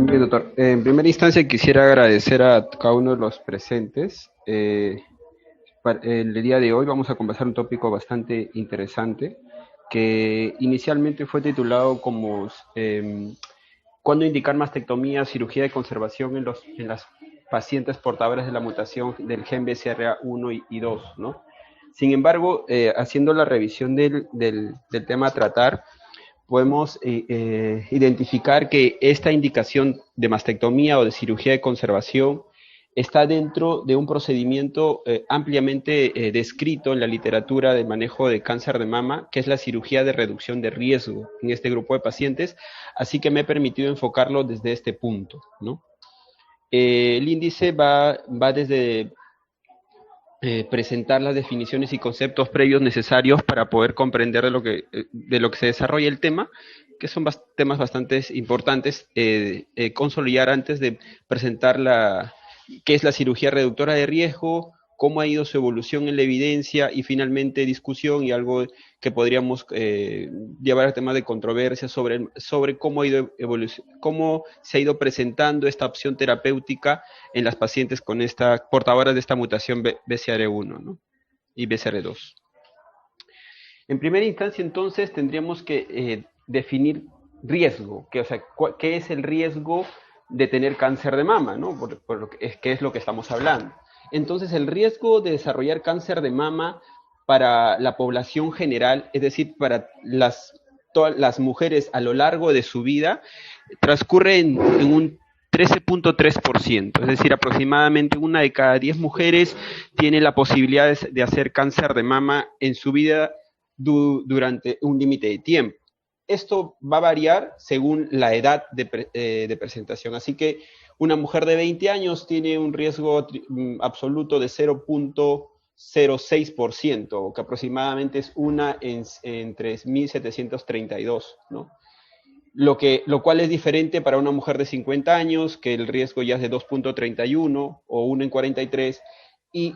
Bien, doctor. En primera instancia quisiera agradecer a cada uno de los presentes. El día de hoy vamos a conversar un tópico bastante interesante que inicialmente fue titulado como ¿cuándo indicar mastectomía, cirugía de conservación en las pacientes portadoras de la mutación del gen BCR1 y 2, ¿no? Sin embargo, haciendo la revisión del tema a tratar, podemos identificar que esta indicación de mastectomía o de cirugía de conservación está dentro de un procedimiento ampliamente descrito en la literatura de manejo de cáncer de mama, que es la cirugía de reducción de riesgo en este grupo de pacientes, así que me he permitido enfocarlo desde este punto, ¿no? El índice va desde presentar las definiciones y conceptos previos necesarios para poder comprender de lo que se desarrolla el tema, que son temas bastante importantes, consolidar antes de presentar qué es la cirugía reductora de riesgo, cómo ha ido su evolución en la evidencia y finalmente discusión y algo que podríamos llevar a temas de controversia sobre cómo, cómo se ha ido presentando esta opción terapéutica en las pacientes con portadoras de esta mutación BCR1, ¿no? Y BCR2. En primera instancia, entonces, tendríamos que definir riesgo, o sea, ¿qué es el riesgo de tener cáncer de mama, ¿no? ¿Qué es lo que estamos hablando? Entonces, el riesgo de desarrollar cáncer de mama para la población general, es decir, para todas las mujeres a lo largo de su vida, transcurre en un 13.3%, es decir, aproximadamente una de cada 10 mujeres tiene la posibilidad de hacer cáncer de mama en su vida durante un límite de tiempo. Esto va a variar según la edad de presentación, así que una mujer de 20 años tiene un riesgo absoluto de 0.06%, que aproximadamente es una en 3.732, ¿no? Lo cual es diferente para una mujer de 50 años, que el riesgo ya es de 2.31 o 1 en 43, y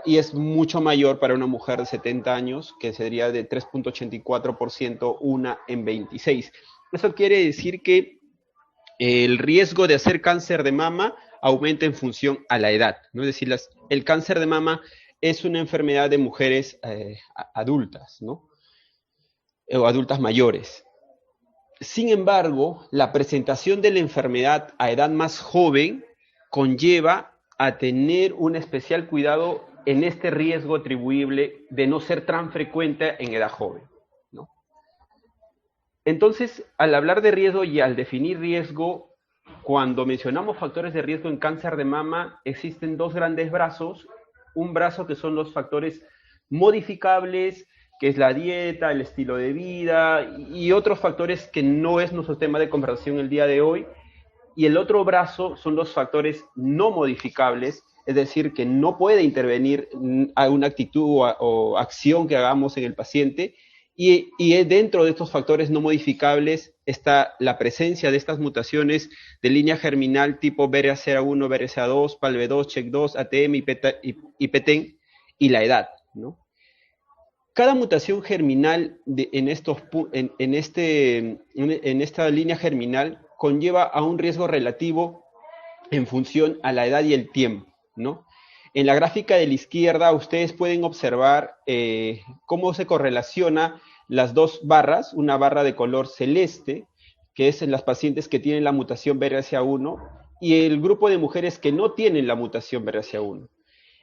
es mucho mayor para una mujer de 70 años, que sería de 3.84%, 1 en 26. Eso quiere decir que el riesgo de hacer cáncer de mama aumenta en función a la edad, ¿no? Es decir, el cáncer de mama es una enfermedad de mujeres adultas, ¿no? O adultas mayores. Sin embargo, la presentación de la enfermedad a edad más joven conlleva a tener un especial cuidado en este riesgo atribuible de no ser tan frecuente en edad joven, ¿no? Entonces, al hablar de riesgo y al definir riesgo, cuando mencionamos factores de riesgo en cáncer de mama, existen dos grandes brazos. Un brazo que son los factores modificables, que es la dieta, el estilo de vida y otros factores que no es nuestro tema de conversación el día de hoy. Y el otro brazo son los factores no modificables, es decir, que no puede intervenir a una actitud o acción que hagamos en el paciente. Y dentro de estos factores no modificables está la presencia de estas mutaciones de línea germinal tipo BRCA1, BRCA2, PALB2, CHEK2, ATM y PTEN y la edad, ¿no? Cada mutación germinal en esta línea germinal conlleva a un riesgo relativo en función a la edad y el tiempo, ¿no? En la gráfica de la izquierda ustedes pueden observar cómo se correlaciona las dos barras, una barra de color celeste, que es en las pacientes que tienen la mutación BRCA1, y el grupo de mujeres que no tienen la mutación BRCA1.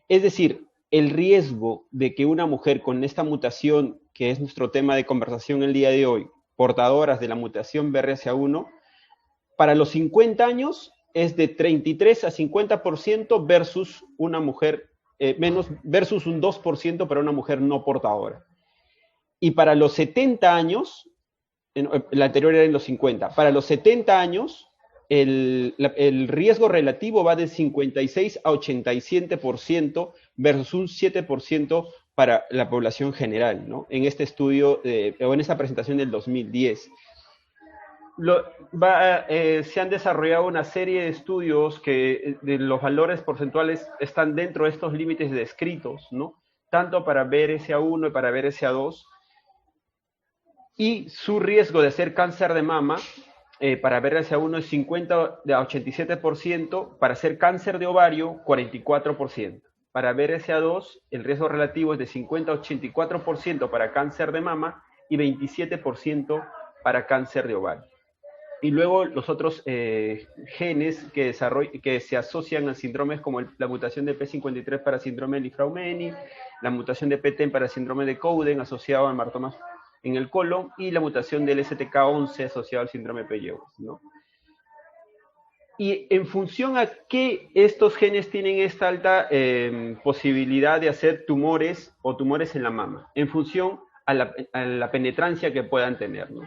Es decir, el riesgo de que una mujer con esta mutación, que es nuestro tema de conversación el día de hoy, portadoras de la mutación BRCA1, para los 50 años es de 33 a 50% versus una mujer versus un 2% para una mujer no portadora. Y para los 70 años, la anterior era en los 50, para los 70 años el riesgo relativo va de 56 a 87% versus un 7% para la población general, ¿no? En este estudio, o en esta presentación del 2010. Se han desarrollado una serie de estudios que de los valores porcentuales están dentro de estos límites descritos, ¿no? Tanto para BRCA1 y para BRCA2. y su riesgo de hacer cáncer de mama para BRCA1 es 50 a 87%, para hacer cáncer de ovario 44%. Para BRCA2 el riesgo relativo es de 50 a 84% para cáncer de mama y 27% para cáncer de ovario. Y luego los otros genes que se asocian a síndromes como la mutación de P53 para síndrome de Li-Fraumeni, la mutación de PTEN para síndrome de Cowden asociado a hematomas en el colon y la mutación del STK11 asociado al síndrome Peyroux, ¿no? Y en función a que estos genes tienen esta alta posibilidad de hacer tumores o tumores en la mama, en función a la penetrancia que puedan tener, ¿no?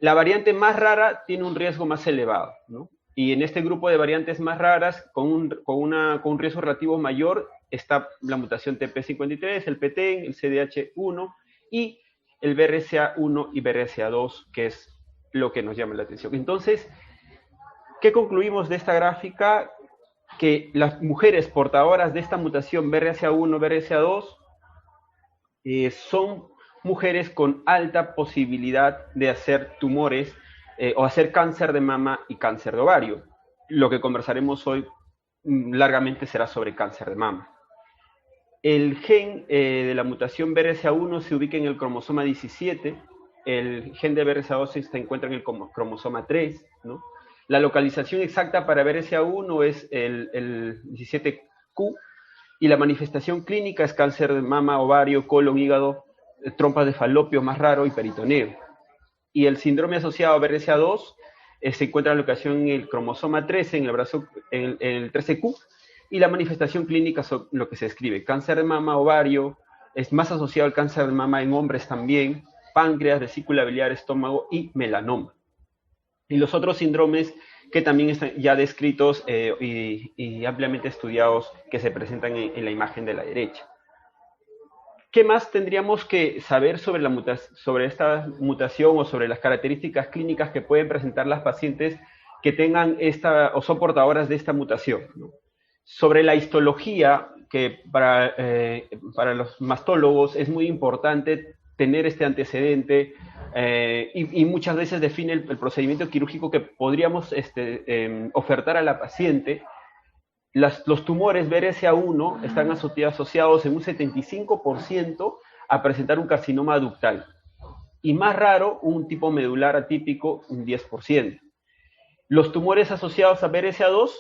La variante más rara tiene un riesgo más elevado, ¿no? Y en este grupo de variantes más raras, con un riesgo relativo mayor, está la mutación TP53, el PTEN, el CDH1 y el BRCA1 y BRCA2, que es lo que nos llama la atención. Entonces, ¿qué concluimos de esta gráfica? Que las mujeres portadoras de esta mutación BRCA1, BRCA2 son mujeres con alta posibilidad de hacer tumores o hacer cáncer de mama y cáncer de ovario. Lo que conversaremos hoy largamente será sobre cáncer de mama. El gen de la mutación BRCA1 se ubica en el cromosoma 17, el gen de BRCA2 se encuentra en el cromosoma 3, ¿no? La localización exacta para BRCA1 es el 17Q y la manifestación clínica es cáncer de mama, ovario, colon, hígado, trompas de falopio más raro y peritoneo. Y el síndrome asociado a BRCA2 se encuentra en la locación en el cromosoma 13, en el 13Q, y la manifestación clínica es lo que se escribe: cáncer de mama, ovario, es más asociado al cáncer de mama en hombres también, páncreas, vesícula biliar, estómago y melanoma. Y los otros síndromes que también están ya descritos y ampliamente estudiados que se presentan en la imagen de la derecha. ¿Qué más tendríamos que saber sobre esta mutación o sobre las características clínicas que pueden presentar las pacientes que tengan o son portadoras de esta mutación, ¿no? Sobre la histología, que para los mastólogos es muy importante tener este antecedente y muchas veces define el procedimiento quirúrgico que podríamos ofertar a la paciente. Los tumores BRCA1 están asociados en un 75% a presentar un carcinoma ductal. Y más raro, un tipo medular atípico, un 10%. Los tumores asociados a BRCA2,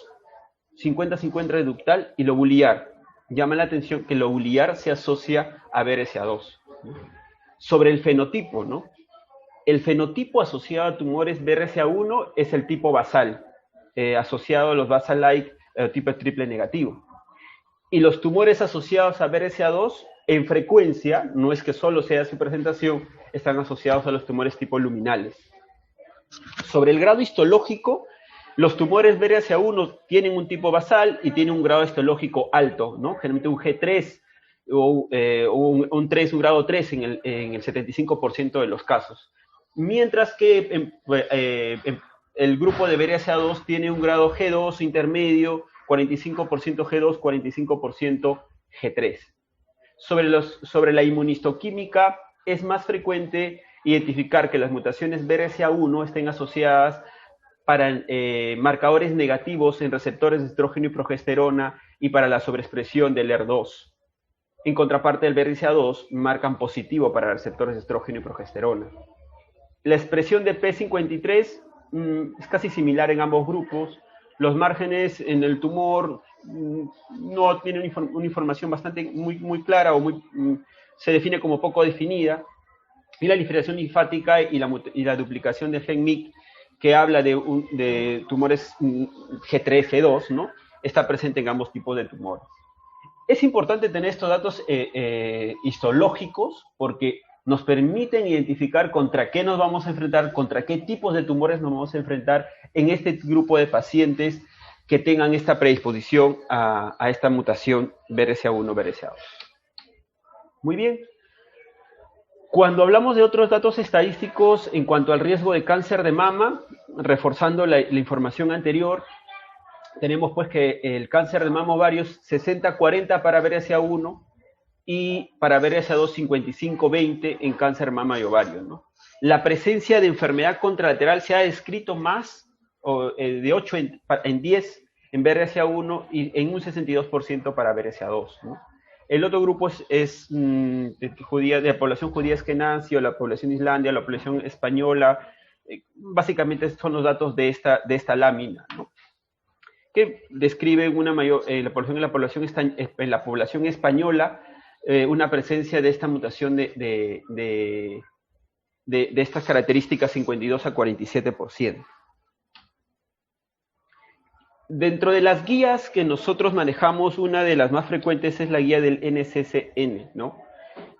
50-50 ductal y lobuliar. Llama la atención que lobuliar se asocia a BRCA2. Sobre el fenotipo, ¿no? El fenotipo asociado a tumores BRCA1 es el tipo basal, asociado a los basal-like tipo triple negativo. Y los tumores asociados a BRCA2, en frecuencia, no es que solo sea su presentación, están asociados a los tumores tipo luminales. Sobre el grado histológico, los tumores BRCA1 tienen un tipo basal y tienen un grado histológico alto, ¿no? Generalmente un G3 o un grado 3 en el 75% de los casos. Mientras que el grupo de BRCA2 tiene un grado G2 intermedio, 45% G2, 45% G3. Sobre la inmunistoquímica, es más frecuente identificar que las mutaciones BRCA1 estén asociadas para marcadores negativos en receptores de estrógeno y progesterona y para la sobreexpresión del ER2. En contraparte, el BRCA2 marcan positivo para receptores de estrógeno y progesterona. La expresión de P53 es casi similar en ambos grupos. Los márgenes en el tumor no tienen una información muy clara o se define como poco definida. Y la proliferación linfática y la duplicación del gen MYC, que habla de tumores G3, G2, ¿no? Está presente en ambos tipos de tumores. Es importante tener estos datos histológicos porque nos permiten identificar contra qué nos vamos a enfrentar, contra qué tipos de tumores nos vamos a enfrentar en este grupo de pacientes que tengan esta predisposición a esta mutación BRCA1, BRCA2. Muy bien. Cuando hablamos de otros datos estadísticos en cuanto al riesgo de cáncer de mama, reforzando la información anterior, tenemos pues que el cáncer de mama ovario es 60-40 para BRCA1 y para BRCA2 55-20 en cáncer de mama y ovario, ¿no? La presencia de enfermedad contralateral se ha descrito más de 8 en 10 en BRCA1 y en un 62% para BRCA2, ¿no? El otro grupo es de la población judía eskenazi o la población islandia, la población española. Básicamente son los datos de esta lámina, ¿no? Que describe una mayor, en la población española una presencia de esta mutación de estas características 52 a 47%. Dentro de las guías que nosotros manejamos, una de las más frecuentes es la guía del NCCN, ¿no?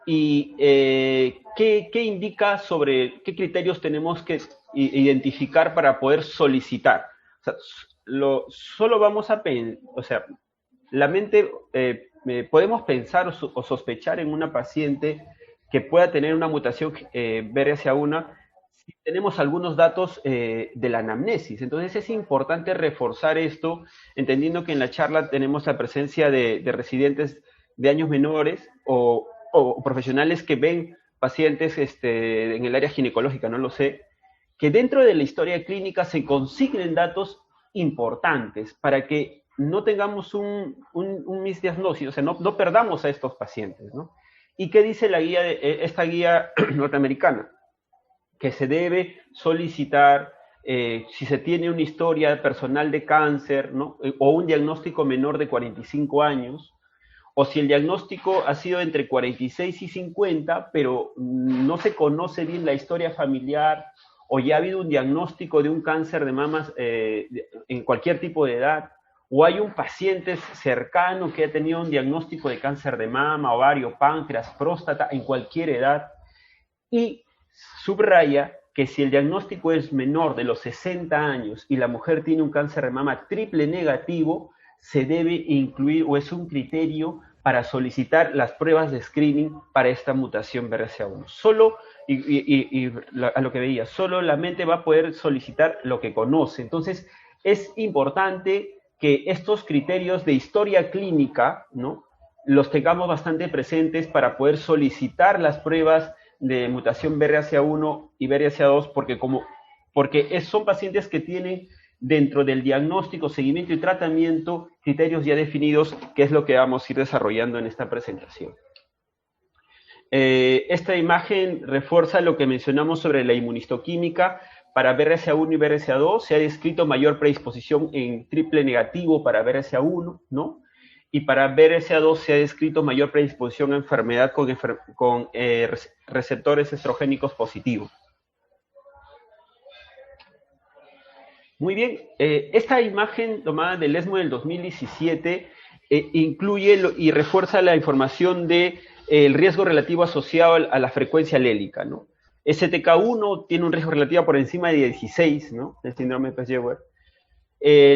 Y ¿qué indica sobre qué criterios tenemos que identificar para poder solicitar? O sea, solo vamos a pensar, o sea, la mente, podemos pensar o sospechar en una paciente que pueda tener una mutación BRCA1 si tenemos algunos datos de la anamnesis. Entonces es importante reforzar esto, entendiendo que en la charla tenemos la presencia de residentes de años menores o profesionales que ven pacientes en el área ginecológica, no lo sé, que dentro de la historia clínica se consignen datos importantes para que no tengamos un misdiagnóstico, o sea, no perdamos a estos pacientes, ¿no? ¿Y qué dice esta guía norteamericana? Que se debe solicitar si se tiene una historia personal de cáncer, ¿no? O un diagnóstico menor de 45 años, o si el diagnóstico ha sido entre 46 y 50, pero no se conoce bien la historia familiar, o ya ha habido un diagnóstico de un cáncer de mamas en cualquier tipo de edad, o hay un paciente cercano que ha tenido un diagnóstico de cáncer de mama, ovario, páncreas, próstata, en cualquier edad, y subraya que si el diagnóstico es menor de los 60 años y la mujer tiene un cáncer de mama triple negativo, se debe incluir o es un criterio para solicitar las pruebas de screening para esta mutación BRCA1. Solo, a lo que veía, solo la mente va a poder solicitar lo que conoce. Entonces, es importante que estos criterios de historia clínica, ¿no?, los tengamos bastante presentes para poder solicitar las pruebas de mutación BRCA1 y BRCA2, porque son pacientes que tienen dentro del diagnóstico, seguimiento y tratamiento criterios ya definidos, que es lo que vamos a ir desarrollando en esta presentación. Esta imagen refuerza lo que mencionamos sobre la inmunistoquímica. Para BRCA1 y BRCA2 se ha descrito mayor predisposición en triple negativo para BRCA1, ¿no? Y para BRCA2 se ha descrito mayor predisposición a enfermedad con receptores estrogénicos positivos. Muy bien, esta imagen tomada del ESMO del 2017 incluye y refuerza la información de el riesgo relativo asociado a la frecuencia alélica, ¿no? STK1 tiene un riesgo relativo por encima de 16, ¿no?, del síndrome de Pez-Jewer.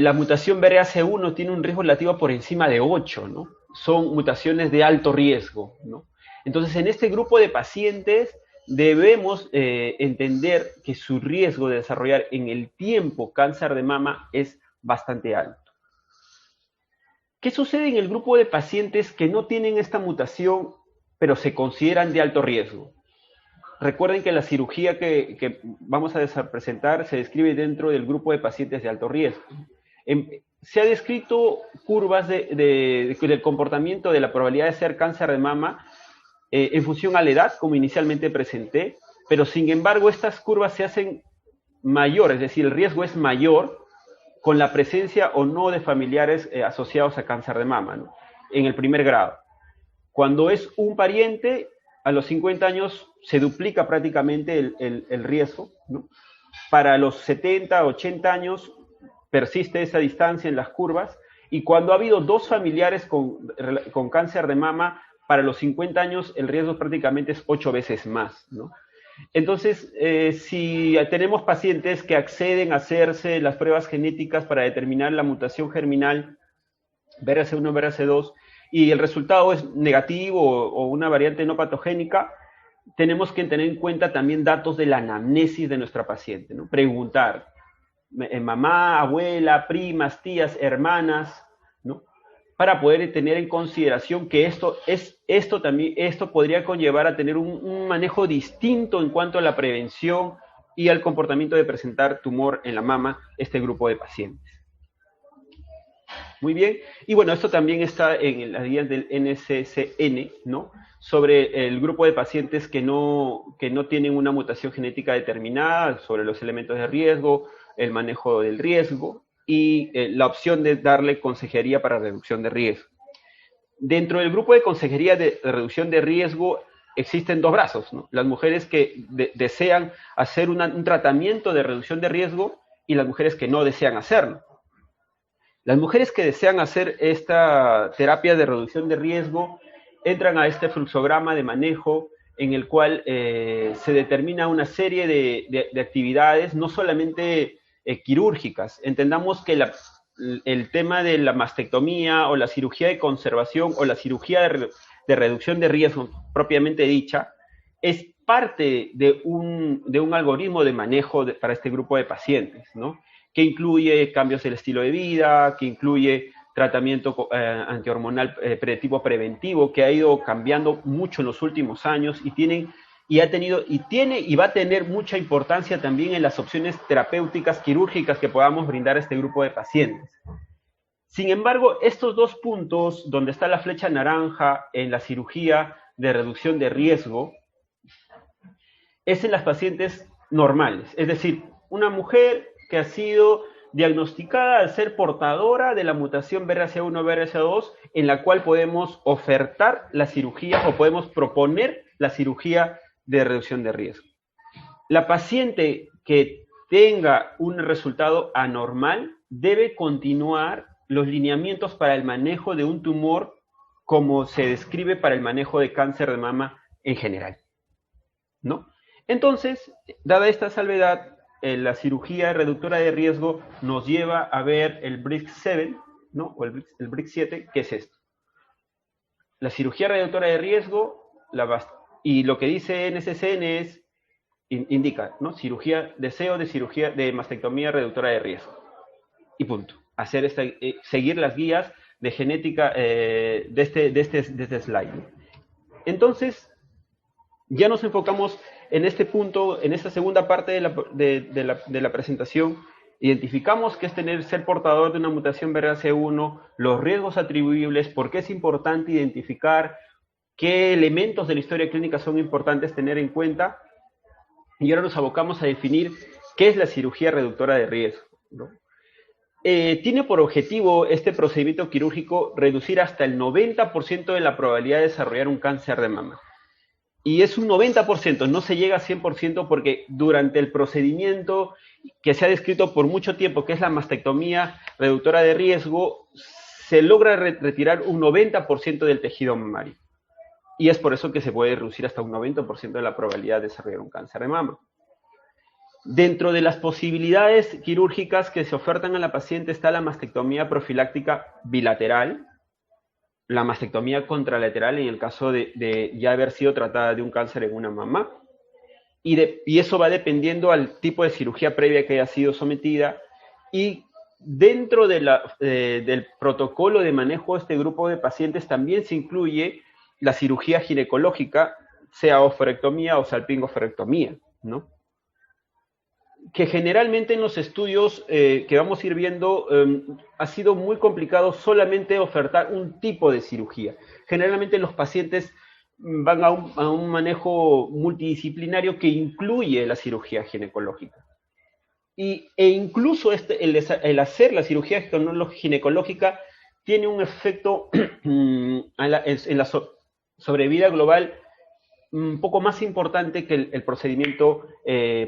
La mutación BRCA1 tiene un riesgo relativo por encima de 8, ¿no? Son mutaciones de alto riesgo, ¿no? Entonces, en este grupo de pacientes debemos entender que su riesgo de desarrollar en el tiempo cáncer de mama es bastante alto. ¿Qué sucede en el grupo de pacientes que no tienen esta mutación, pero se consideran de alto riesgo? Recuerden que la cirugía que vamos a presentar se describe dentro del grupo de pacientes de alto riesgo. Se ha descrito curvas del comportamiento de la probabilidad de ser cáncer de mama en función a la edad, como inicialmente presenté, pero sin embargo estas curvas se hacen mayores, es decir, el riesgo es mayor con la presencia o no de familiares asociados a cáncer de mama, ¿no?, en el primer grado. Cuando es un pariente, a los 50 años se duplica prácticamente el riesgo, ¿no? Para los 70, 80 años persiste esa distancia en las curvas, y cuando ha habido dos familiares con cáncer de mama, para los 50 años el riesgo prácticamente es 8 veces más, ¿no? Entonces, si tenemos pacientes que acceden a hacerse las pruebas genéticas para determinar la mutación germinal BRCA1, BRCA2, y el resultado es negativo o una variante no patogénica, tenemos que tener en cuenta también datos de la anamnesis de nuestra paciente, ¿no? Preguntar, mamá, abuela, primas, tías, hermanas, ¿no?, para poder tener en consideración que esto podría conllevar a tener un manejo distinto en cuanto a la prevención y al comportamiento de presentar tumor en la mama este grupo de pacientes. Muy bien, y bueno, esto también está en las guías del NCCN, ¿no? Sobre el grupo de pacientes que no tienen una mutación genética determinada, sobre los elementos de riesgo, el manejo del riesgo y la opción de darle consejería para reducción de riesgo. Dentro del grupo de consejería de reducción de riesgo existen dos brazos, ¿no? Las mujeres que desean hacer un tratamiento de reducción de riesgo y las mujeres que no desean hacerlo. Las mujeres que desean hacer esta terapia de reducción de riesgo entran a este fluxograma de manejo en el cual se determina una serie de actividades, no solamente quirúrgicas. Entendamos que el tema de la mastectomía o la cirugía de conservación o la cirugía de reducción de riesgo propiamente dicha es parte de un algoritmo de manejo para este grupo de pacientes, ¿no? Que incluye cambios del estilo de vida, que incluye tratamiento antihormonal de tipo preventivo, que ha ido cambiando mucho en los últimos años y tiene y va a tener mucha importancia también en las opciones terapéuticas quirúrgicas que podamos brindar a este grupo de pacientes. Sin embargo, estos dos puntos, donde está la flecha naranja en la cirugía de reducción de riesgo, es en las pacientes normales, es decir, una mujer que ha sido diagnosticada al ser portadora de la mutación BRCA1, BRCA2, en la cual podemos ofertar la cirugía o podemos proponer la cirugía de reducción de riesgo. La paciente que tenga un resultado anormal debe continuar los lineamientos para el manejo de un tumor como se describe para el manejo de cáncer de mama en general, ¿no? Entonces, dada esta salvedad, la cirugía reductora de riesgo nos lleva a ver el BRIC-7, ¿no? O el BRIC-7, ¿qué es esto? La cirugía reductora de riesgo, y lo que dice NCCN indica, ¿no? Deseo de cirugía de mastectomía reductora de riesgo. Y punto. Seguir las guías de genética de este slide. Entonces, ya nos enfocamos en este punto, en esta segunda parte de la presentación. Identificamos qué es ser portador de una mutación BRCA1, los riesgos atribuibles, por qué es importante identificar qué elementos de la historia clínica son importantes tener en cuenta. Y ahora nos abocamos a definir qué es la cirugía reductora de riesgo, ¿no? Tiene por objetivo este procedimiento quirúrgico reducir hasta el 90% de la probabilidad de desarrollar un cáncer de mama. Y es un 90%, no se llega a 100% porque durante el procedimiento que se ha descrito por mucho tiempo, que es la mastectomía reductora de riesgo, se logra retirar un 90% del tejido mamario. Y es por eso que se puede reducir hasta un 90% de la probabilidad de desarrollar un cáncer de mama. Dentro de las posibilidades quirúrgicas que se ofertan a la paciente está la mastectomía profiláctica bilateral, la mastectomía contralateral en el caso de ya haber sido tratada de un cáncer en una mama, y eso va dependiendo al tipo de cirugía previa que haya sido sometida, y dentro del protocolo de manejo de este grupo de pacientes también se incluye la cirugía ginecológica, sea oophorectomía o salpingoforectomía, ¿no? Que generalmente en los estudios que vamos a ir viendo ha sido muy complicado solamente ofertar un tipo de cirugía. Generalmente los pacientes van a un manejo multidisciplinario que incluye la cirugía ginecológica. E incluso el hacer la cirugía ginecológica tiene un efecto en la sobrevida global un poco más importante que el procedimiento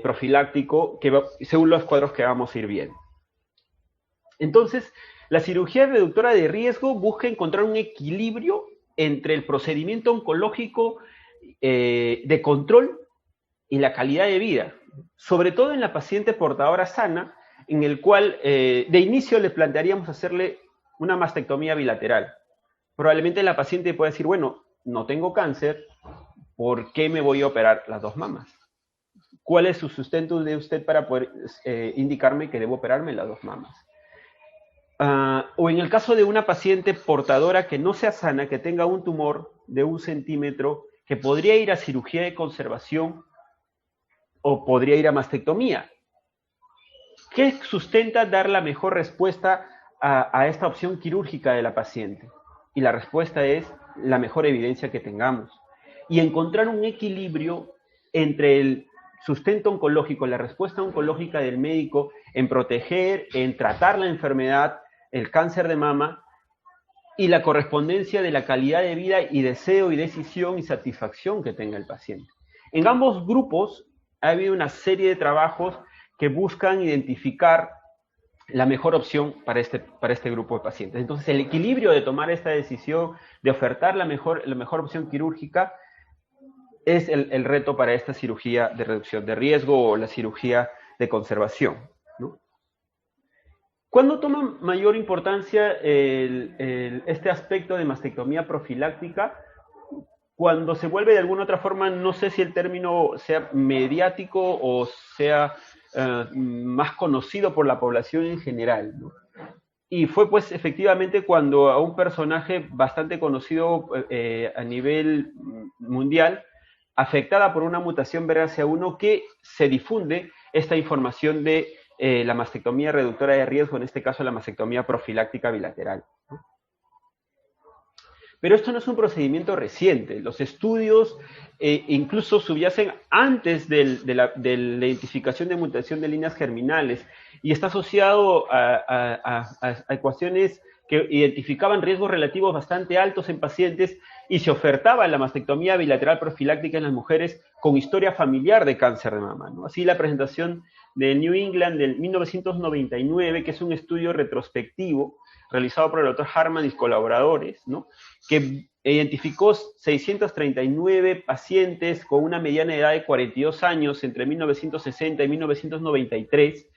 profiláctico, según los cuadros que vamos a ir viendo. Entonces, la cirugía reductora de riesgo busca encontrar un equilibrio entre el procedimiento oncológico de control y la calidad de vida, sobre todo en la paciente portadora sana, en el cual de inicio le plantearíamos hacerle una mastectomía bilateral. Probablemente la paciente pueda decir, bueno, no tengo cáncer, ¿por qué me voy a operar las dos mamas? ¿Cuál es su sustento de usted para poder indicarme que debo operarme las dos mamas? O en el caso de una paciente portadora que no sea sana, que tenga un tumor de 1 centímetro, que podría ir a cirugía de conservación o podría ir a mastectomía. ¿Qué sustenta dar la mejor respuesta a esta opción quirúrgica de la paciente? Y la respuesta es la mejor evidencia que tengamos. Y encontrar un equilibrio entre el sustento oncológico, la respuesta oncológica del médico en proteger, en tratar la enfermedad, el cáncer de mama, y la correspondencia de la calidad de vida y deseo y decisión y satisfacción que tenga el paciente. En ambos grupos ha habido una serie de trabajos que buscan identificar la mejor opción para este grupo de pacientes. Entonces, el equilibrio de tomar esta decisión, de ofertar la mejor opción quirúrgica, es el reto para esta cirugía de reducción de riesgo o la cirugía de conservación, ¿no? ¿Cuándo toma mayor importancia este aspecto de mastectomía profiláctica? Cuando se vuelve de alguna otra forma, no sé si el término sea mediático o sea más conocido por la población en general, ¿no? Y fue pues efectivamente cuando a un personaje bastante conocido a nivel mundial, afectada por una mutación BRCA1, que se difunde esta información de la mastectomía reductora de riesgo, en este caso la mastectomía profiláctica bilateral. Pero esto no es un procedimiento reciente. Los estudios incluso subyacen antes de la identificación de mutación de líneas germinales y está asociado a ecuaciones que identificaban riesgos relativos bastante altos en pacientes y se ofertaba la mastectomía bilateral profiláctica en las mujeres con historia familiar de cáncer de mama, ¿no? Así la presentación de New England del 1999, que es un estudio retrospectivo realizado por el doctor Harman y colaboradores, ¿no?, que identificó 639 pacientes con una mediana edad de 42 años entre 1960 y 1993,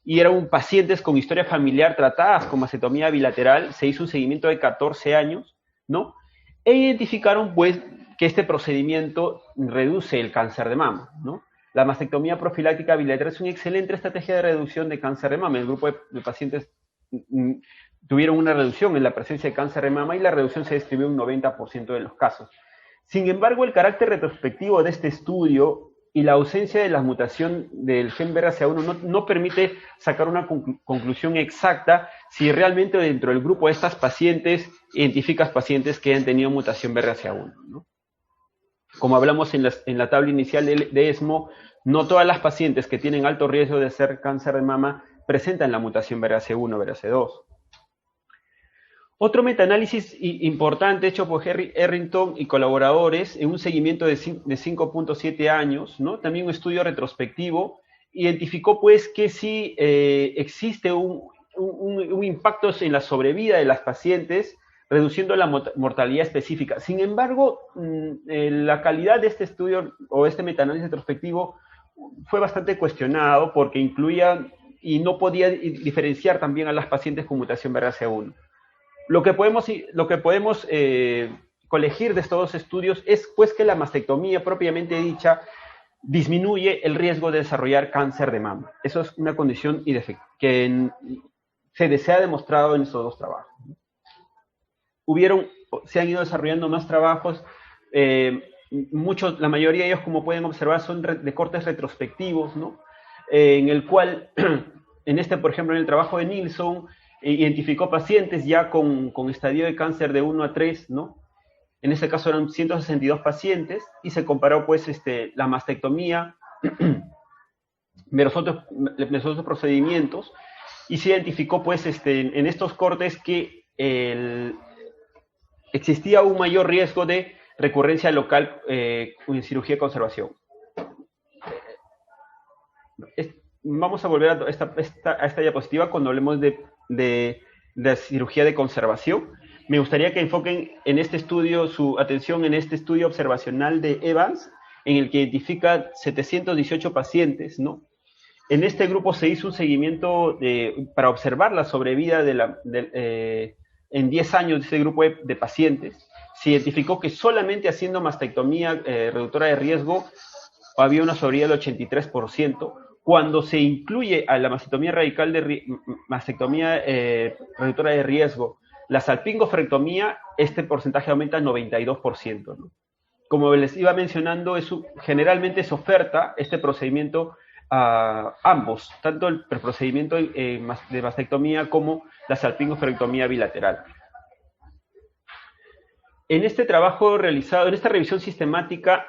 y eran pacientes con historia familiar tratadas con mastectomía bilateral. Se hizo un seguimiento de 14 años, ¿no? E identificaron, pues, que este procedimiento reduce el cáncer de mama, ¿no? La mastectomía profiláctica bilateral es una excelente estrategia de reducción de cáncer de mama. El grupo de pacientes tuvieron una reducción en la presencia de cáncer de mama y la reducción se describió en un 90% de los casos. Sin embargo, el carácter retrospectivo de este estudio y la ausencia de la mutación del gen BRCA1 no permite sacar una conclusión exacta si realmente dentro del grupo de estas pacientes identificas pacientes que han tenido mutación BRCA1, ¿no? Como hablamos en la tabla inicial de ESMO, no todas las pacientes que tienen alto riesgo de hacer cáncer de mama presentan la mutación BRCA1 o BRCA2. Otro metaanálisis importante hecho por Harrington y colaboradores en un seguimiento de 5.7 años, ¿no?, también un estudio retrospectivo, identificó pues que sí existe un impacto en la sobrevida de las pacientes, reduciendo la mortalidad específica. Sin embargo, la calidad de este estudio o este metaanálisis retrospectivo fue bastante cuestionado porque incluía y no podía diferenciar también a las pacientes con mutación BRCA1. Lo que podemos colegir de estos dos estudios es pues que la mastectomía propiamente dicha disminuye el riesgo de desarrollar cáncer de mama. Eso es una condición que se ha demostrado en estos dos trabajos. Se han ido desarrollando más trabajos, la mayoría de ellos, como pueden observar, son de cortes retrospectivos, ¿no?, en el cual, por ejemplo, en el trabajo de Nilsson, identificó pacientes ya con estadio de cáncer de 1 a 3, ¿no? En este caso eran 162 pacientes y se comparó pues la mastectomía versus otros procedimientos y se identificó pues en estos cortes que existía un mayor riesgo de recurrencia local en cirugía de conservación. Vamos a volver a esta diapositiva cuando hablemos de cirugía de conservación. Me gustaría que enfoquen en este estudio, su atención en este estudio observacional de Evans, en el que identifica 718 pacientes, ¿no? En este grupo se hizo un seguimiento para observar la sobrevida en 10 años de ese grupo de pacientes. Se identificó que solamente haciendo mastectomía reductora de riesgo había una sobrevida del 83%, Cuando se incluye a la mastectomía radical mastectomía reductora de riesgo, la salpingofrectomía, este porcentaje aumenta al 92%, ¿no? Como les iba mencionando, generalmente se oferta este procedimiento a ambos, tanto el procedimiento de mastectomía como la salpingofrectomía bilateral. En este trabajo realizado, en esta revisión sistemática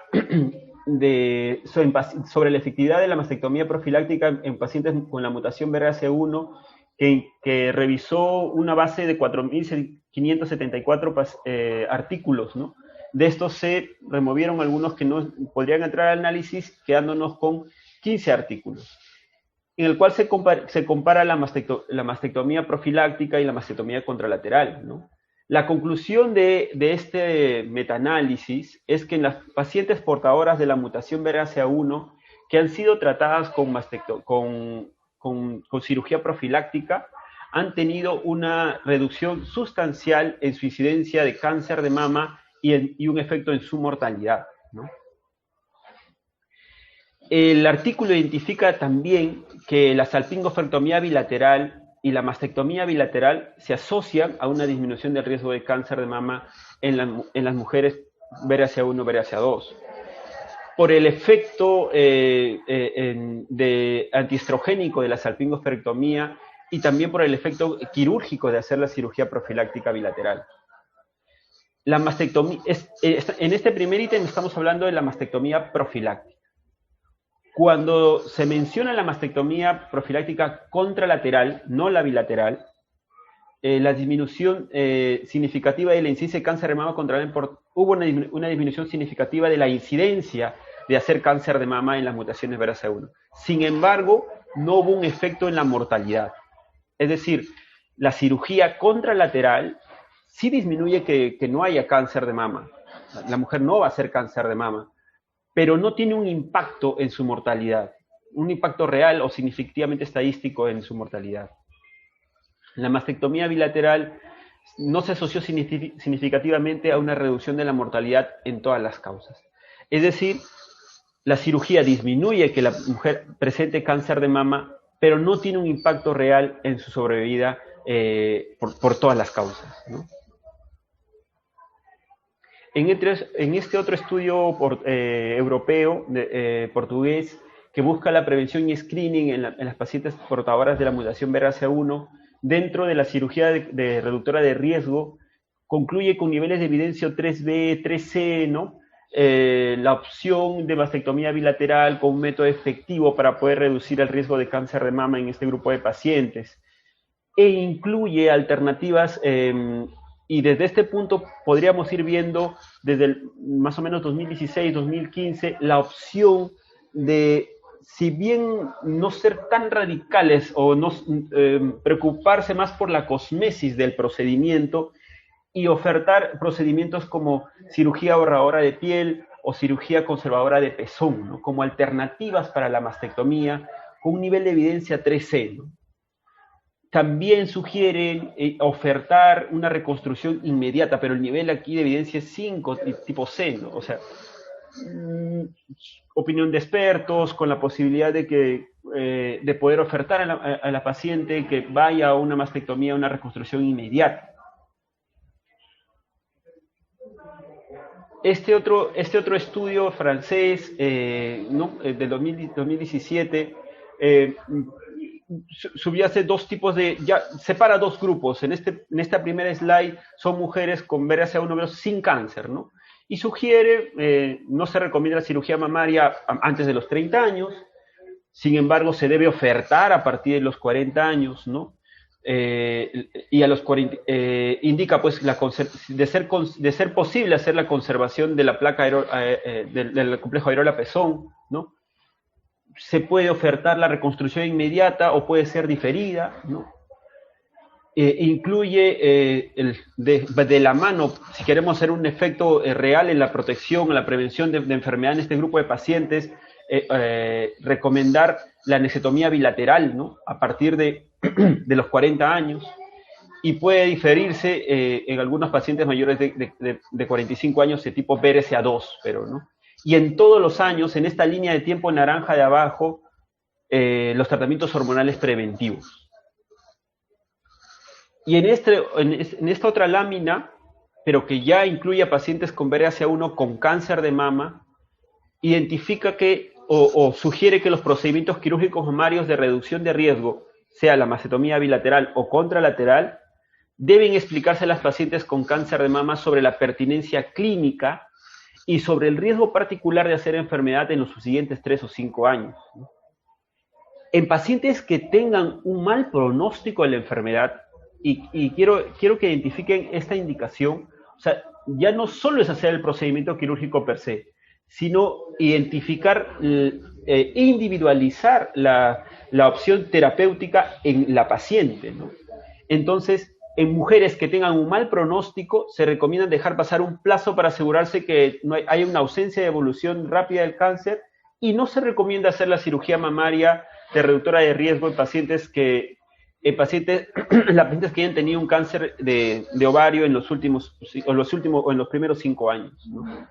sobre la efectividad de la mastectomía profiláctica en pacientes con la mutación BRCA1, que revisó una base de 4.574 artículos, ¿no? De estos se removieron algunos que no podrían entrar al análisis, quedándonos con 15 artículos, en el cual se compara la mastectomía profiláctica y la mastectomía contralateral, ¿no? La conclusión de este metaanálisis es que en las pacientes portadoras de la mutación BRCA1 que han sido tratadas con cirugía profiláctica han tenido una reducción sustancial en su incidencia de cáncer de mama y un efecto en su mortalidad, ¿no? El artículo identifica también que la salpingofrectomía bilateral y la mastectomía bilateral se asocian a una disminución del riesgo de cáncer de mama en las mujeres BRCA1 BRCA2. Por el efecto antiestrogénico de la salpingofrectomía y también por el efecto quirúrgico de hacer la cirugía profiláctica bilateral. La mastectomía, en este primer ítem estamos hablando de la mastectomía profiláctica. Cuando se menciona la mastectomía profiláctica contralateral, no la bilateral, la disminución significativa de la incidencia de cáncer de mama contralateral, hubo una disminución significativa de la incidencia de hacer cáncer de mama en las mutaciones BRCA1. Sin embargo, no hubo un efecto en la mortalidad. Es decir, la cirugía contralateral sí disminuye que no haya cáncer de mama. La mujer no va a hacer cáncer de mama, pero no tiene un impacto en su mortalidad, un impacto real o significativamente estadístico en su mortalidad. La mastectomía bilateral no se asoció significativamente a una reducción de la mortalidad en todas las causas. Es decir, la cirugía disminuye que la mujer presente cáncer de mama, pero no tiene un impacto real en su sobrevida por todas las causas, ¿no? En este otro estudio europeo, portugués, que busca la prevención y screening en las pacientes portadoras de la mutación BRCA1, dentro de la cirugía de reductora de riesgo, concluye con niveles de evidencia 3B, 3C, ¿no? La opción de mastectomía bilateral con un método efectivo para poder reducir el riesgo de cáncer de mama en este grupo de pacientes. E incluye alternativas, y desde este punto podríamos ir viendo desde más o menos 2016, 2015, la opción de, si bien no ser tan radicales o no preocuparse más por la cosmesis del procedimiento y ofertar procedimientos como cirugía ahorradora de piel o cirugía conservadora de pezón, ¿no? Como alternativas para la mastectomía con un nivel de evidencia 3C, ¿no? También sugieren ofertar una reconstrucción inmediata, pero el nivel aquí de evidencia es 5, tipo C, ¿no? O sea, opinión de expertos con la posibilidad de poder ofertar a la paciente que vaya a una mastectomía, una reconstrucción inmediata. Este otro estudio francés, ¿no? Del 2017, subyace dos tipos separa dos grupos. En esta primera slide son mujeres con BRCA1 sin cáncer, ¿no? Y sugiere, no se recomienda la cirugía mamaria antes de los 30 años, sin embargo se debe ofertar a partir de los 40 años, ¿no? Y a los 40, indica pues de ser posible hacer la conservación de la placa del complejo Airola-Pezón, ¿no? Se puede ofertar la reconstrucción inmediata o puede ser diferida, ¿no? Incluye de la mano, si queremos hacer un efecto real en la protección, en la prevención de enfermedad en este grupo de pacientes, recomendar la anexitomía bilateral, ¿no? A partir de los 40 años, y puede diferirse en algunos pacientes mayores de 45 años de tipo BRCA2, pero, ¿no? Y en todos los años, en esta línea de tiempo naranja de abajo, los tratamientos hormonales preventivos. Y en esta otra lámina, pero que ya incluye a pacientes con BRCA1 con cáncer de mama, identifica que o sugiere que los procedimientos quirúrgicos mamarios de reducción de riesgo, sea la mastectomía bilateral o contralateral, deben explicarse a las pacientes con cáncer de mama sobre la pertinencia clínica y sobre el riesgo particular de hacer enfermedad en los siguientes 3 o 5 años. En pacientes que tengan un mal pronóstico de la enfermedad, y quiero que identifiquen esta indicación, o sea, ya no solo es hacer el procedimiento quirúrgico per se, sino identificar, individualizar la opción terapéutica en la paciente, ¿no? Entonces, en mujeres que tengan un mal pronóstico, se recomienda dejar pasar un plazo para asegurarse que no hay una ausencia de evolución rápida del cáncer, y no se recomienda hacer la cirugía mamaria de reductora de riesgo en pacientes que las pacientes que hayan tenido un cáncer de ovario en los primeros 5 años, ¿no?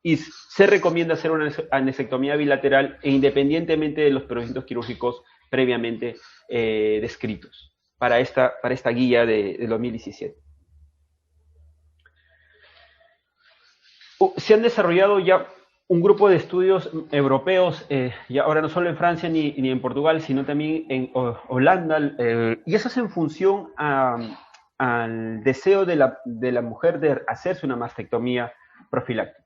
Y se recomienda hacer una anesectomía bilateral independientemente de los procedimientos quirúrgicos previamente descritos para esta guía de 2017. Se han desarrollado ya un grupo de estudios europeos, y ahora no solo en Francia ni en Portugal, sino también en Holanda, y eso es en función al deseo de la mujer de hacerse una mastectomía profiláctica.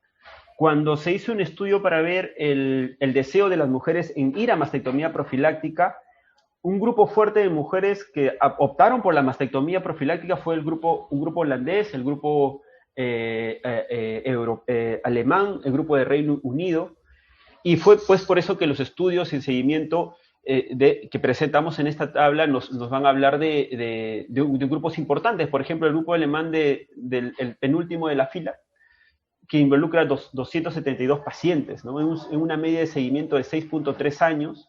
Cuando se hizo un estudio para ver el deseo de las mujeres en ir a mastectomía profiláctica, un grupo fuerte de mujeres que optaron por la mastectomía profiláctica fue un grupo holandés, el grupo alemán, el grupo de Reino Unido, y fue pues por eso que los estudios en seguimiento que presentamos en esta tabla nos van a hablar de grupos importantes. Por ejemplo, el grupo alemán del penúltimo de la fila, que involucra 272 pacientes, ¿no? En una media de seguimiento de 6.3 años,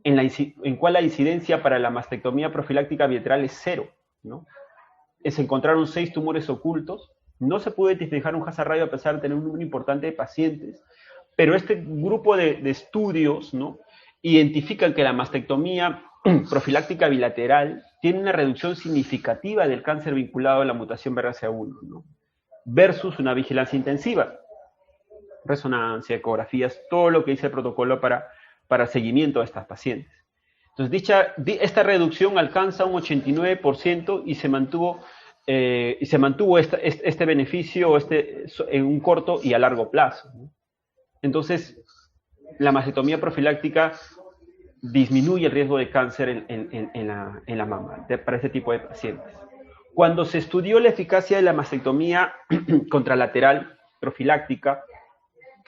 en cual la incidencia para la mastectomía profiláctica bilateral es 0, ¿no? Se encontraron 6 tumores ocultos, no se pudo identificar un hazard ratio a pesar de tener un número importante de pacientes, pero este grupo de estudios, ¿no?, identifican que la mastectomía profiláctica bilateral tiene una reducción significativa del cáncer vinculado a la mutación BRCA1, ¿no?, versus una vigilancia intensiva, resonancia, ecografías, todo lo que dice el protocolo para seguimiento de estas pacientes. Entonces, esta reducción alcanza un 89% y se mantuvo este beneficio en un corto y a largo plazo, ¿no? Entonces, la mastectomía profiláctica disminuye el riesgo de cáncer en la mama para este tipo de pacientes. Cuando se estudió la eficacia de la mastectomía contralateral profiláctica,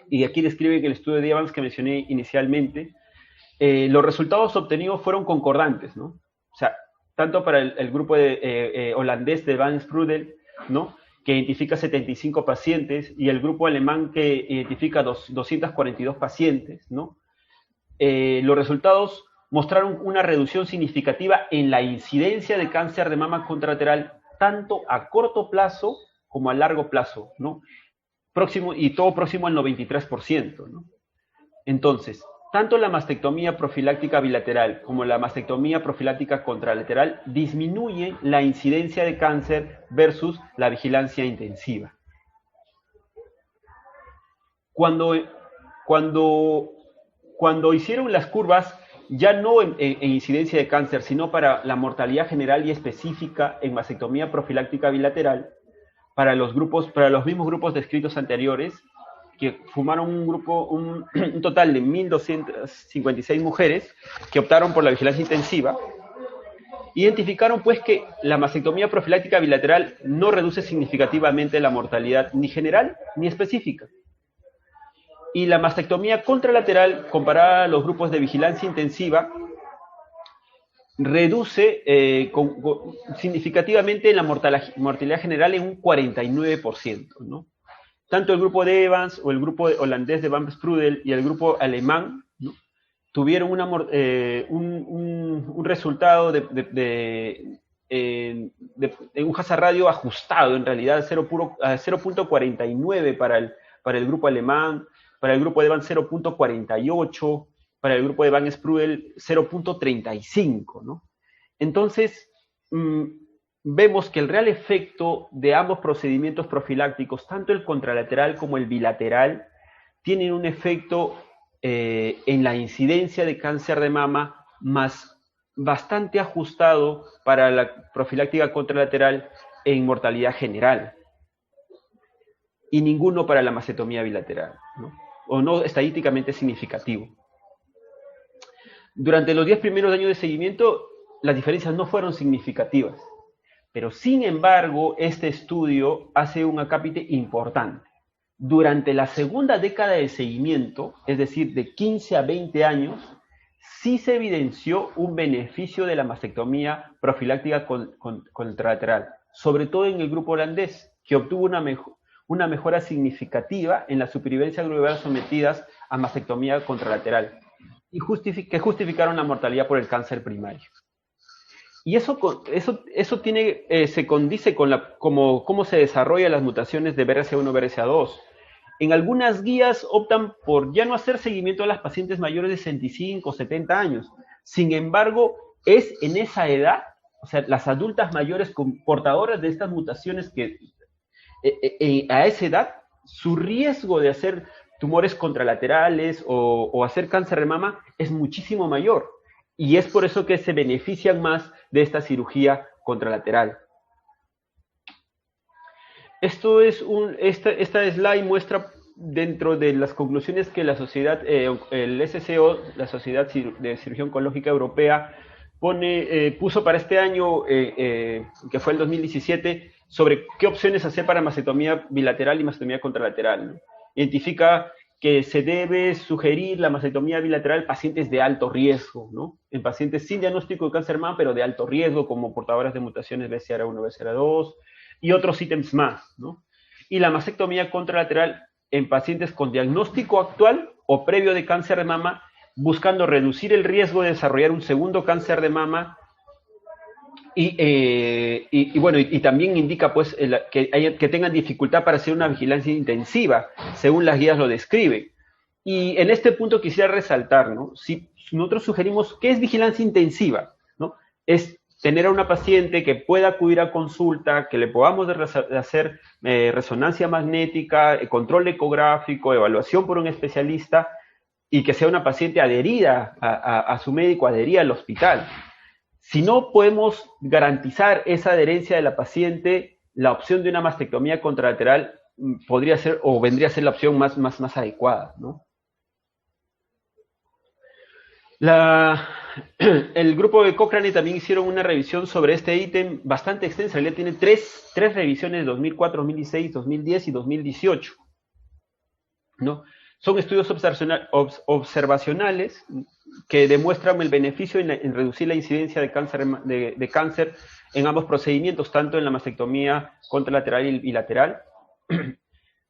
y aquí describe el estudio de Evans que mencioné inicialmente, los resultados obtenidos fueron concordantes, ¿no? O sea, tanto para el grupo holandés de Van Sprudel, ¿no?, que identifica 75 pacientes, y el grupo alemán que identifica 242 pacientes, ¿no? Los resultados mostraron una reducción significativa en la incidencia de cáncer de mama contralateral, tanto a corto plazo como a largo plazo, ¿no? Todo próximo al 93%, ¿no? Entonces, tanto la mastectomía profiláctica bilateral como la mastectomía profiláctica contralateral disminuyen la incidencia de cáncer versus la vigilancia intensiva. Cuando hicieron las curvas, ya no en incidencia de cáncer, sino para la mortalidad general y específica en mastectomía profiláctica bilateral, para los mismos grupos descritos anteriores, que formaron un total de 1.256 mujeres que optaron por la vigilancia intensiva, identificaron pues que la mastectomía profiláctica bilateral no reduce significativamente la mortalidad ni general ni específica. Y la mastectomía contralateral, comparada a los grupos de vigilancia intensiva, reduce significativamente la mortalidad general en un 49%, ¿no? Tanto el grupo de Evans o el grupo holandés de Van Sprudel y el grupo alemán, ¿no?, tuvieron un resultado de un hazard ratio ajustado, en realidad 0.49 para el grupo alemán, para el grupo de Evans 0.48, para el grupo de Van Sprudel 0.35, ¿no? Entonces, vemos que el real efecto de ambos procedimientos profilácticos, tanto el contralateral como el bilateral, tienen un efecto en la incidencia de cáncer de mama más bastante ajustado para la profiláctica contralateral en mortalidad general y ninguno para la mastectomía bilateral, ¿no? O no estadísticamente significativo. Durante los 10 primeros años de seguimiento, las diferencias no fueron significativas, pero sin embargo, este estudio hace un acápite importante. Durante la segunda década de seguimiento, es decir, de 15 a 20 años, sí se evidenció un beneficio de la mastectomía profiláctica contralateral, sobre todo en el grupo holandés, que obtuvo una mejora significativa en la supervivencia global sometidas a mastectomía contralateral, y que justificaron la mortalidad por el cáncer primario. Y eso tiene, se condice con cómo se desarrollan las mutaciones de BRCA1 BRCA2. En algunas guías optan por ya no hacer seguimiento a las pacientes mayores de 65 o 70 años. Sin embargo, es en esa edad, o sea, las adultas mayores portadoras de estas mutaciones que a esa edad, su riesgo de hacer tumores contralaterales o hacer cáncer de mama es muchísimo mayor. Y es por eso que se benefician más de esta cirugía contralateral. Esta slide muestra dentro de las conclusiones que la sociedad, el SCO, la Sociedad de Cirugía Oncológica Europea, puso para este año, que fue el 2017, sobre qué opciones hacer para mastectomía bilateral y mastectomía contralateral, ¿no? Identifica que se debe sugerir la mastectomía bilateral en pacientes de alto riesgo, ¿no? En pacientes sin diagnóstico de cáncer de mama, pero de alto riesgo, como portadoras de mutaciones BCR1, BCR2 y otros ítems más, ¿no? Y la mastectomía contralateral en pacientes con diagnóstico actual o previo de cáncer de mama, buscando reducir el riesgo de desarrollar un segundo cáncer de mama. Y también indica pues que tengan dificultad para hacer una vigilancia intensiva, según las guías lo describen. Y en este punto quisiera resaltar, ¿no? Si nosotros sugerimos, ¿qué es vigilancia intensiva? ¿No? Es tener a una paciente que pueda acudir a consulta, que le podamos hacer resonancia magnética, control ecográfico, evaluación por un especialista, y que sea una paciente adherida a su médico, adherida al hospital. Si no podemos garantizar esa adherencia de la paciente, la opción de una mastectomía contralateral podría ser o vendría a ser la opción más adecuada, ¿no? El grupo de Cochrane también hicieron una revisión sobre este ítem bastante extensa. En realidad tiene tres revisiones: 2004, 2016, 2010 y 2018, ¿no? Son estudios observacionales que demuestran el beneficio en reducir la incidencia de cáncer en ambos procedimientos, tanto en la mastectomía contralateral y bilateral.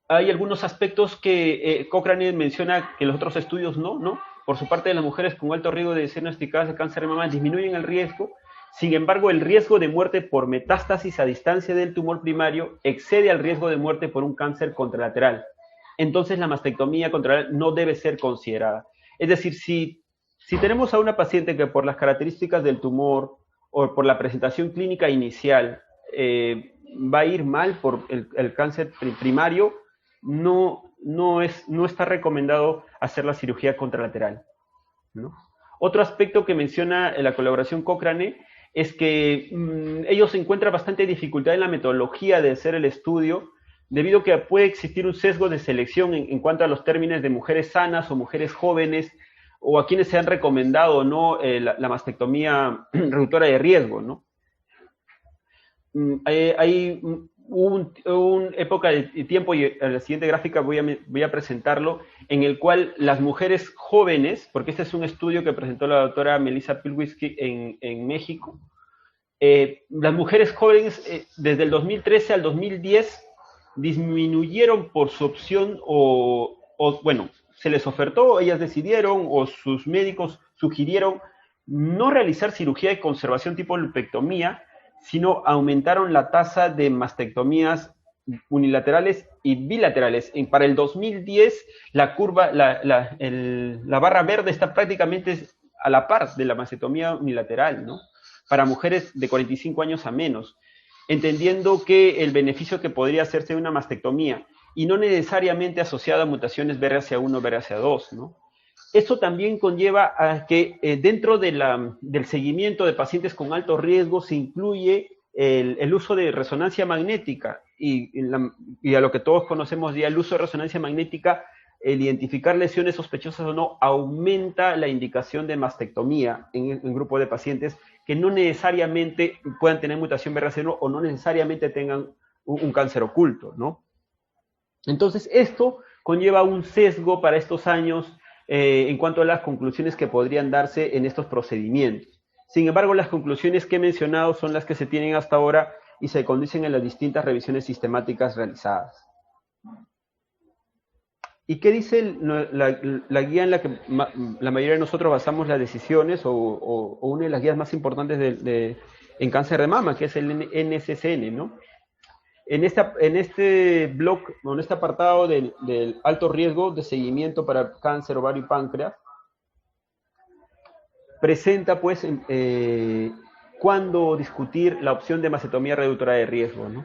Hay algunos aspectos que Cochrane menciona que los otros estudios no. Por su parte, las mujeres con alto riesgo de ser diagnosticadas de cáncer de mama disminuyen el riesgo. Sin embargo, el riesgo de muerte por metástasis a distancia del tumor primario excede al riesgo de muerte por un cáncer contralateral. Entonces, la mastectomía contralateral no debe ser considerada. Es decir, si tenemos a una paciente que por las características del tumor o por la presentación clínica inicial va a ir mal por el cáncer primario, no está recomendado hacer la cirugía contralateral, ¿no? Otro aspecto que menciona la colaboración Cochrane es que ellos encuentran bastante dificultad en la metodología de hacer el estudio, debido a que puede existir un sesgo de selección en cuanto a los términos de mujeres sanas o mujeres jóvenes, o a quienes se han recomendado o no la mastectomía reductora de riesgo, ¿no? Hay una época de tiempo, y en la siguiente gráfica voy a presentarlo, en el cual las mujeres jóvenes, porque este es un estudio que presentó la doctora Melissa Pilwitsky en México, las mujeres jóvenes desde el 2013 al 2010 disminuyeron por su opción bueno, se les ofertó, ellas decidieron o sus médicos sugirieron no realizar cirugía de conservación tipo lupectomía, sino aumentaron la tasa de mastectomías unilaterales y bilaterales. Para el 2010, la curva, la barra verde está prácticamente a la par de la mastectomía unilateral, ¿no? Para mujeres de 45 años a menos, entendiendo que el beneficio que podría hacerse de una mastectomía y no necesariamente asociada a mutaciones BRCA1 o BRCA2, ¿no? Eso también conlleva a que dentro del seguimiento de pacientes con alto riesgo se incluye el uso de resonancia magnética y a lo que todos conocemos ya, el uso de resonancia magnética, el identificar lesiones sospechosas o no, aumenta la indicación de mastectomía en grupo de pacientes que no necesariamente puedan tener mutación BRCA1 o no necesariamente tengan un cáncer oculto, ¿no? Entonces, esto conlleva un sesgo para estos años en cuanto a las conclusiones que podrían darse en estos procedimientos. Sin embargo, las conclusiones que he mencionado son las que se tienen hasta ahora y se condicen en las distintas revisiones sistemáticas realizadas. ¿Y qué dice la guía en la que la mayoría de nosotros basamos las decisiones o una de las guías más importantes en cáncer de mama, que es el NCCN, ¿no? En este blog, en este apartado del alto riesgo de seguimiento para cáncer, ovario y páncreas, presenta pues cuándo discutir la opción de mastectomía reductora de riesgo, ¿no?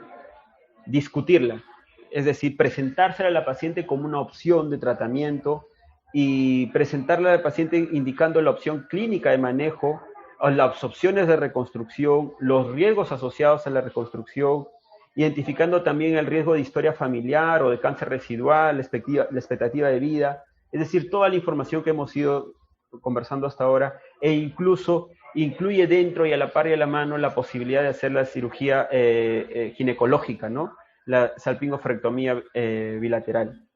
Discutirla, es decir, presentársela a la paciente como una opción de tratamiento y presentarla al paciente indicando la opción clínica de manejo, las opciones de reconstrucción, los riesgos asociados a la reconstrucción, identificando también el riesgo de historia familiar o de cáncer residual, la expectativa de vida, es decir, toda la información que hemos ido conversando hasta ahora, e incluso incluye dentro y a la par y a la mano la posibilidad de hacer la cirugía ginecológica, ¿no? La salpingofrectomía bilateral,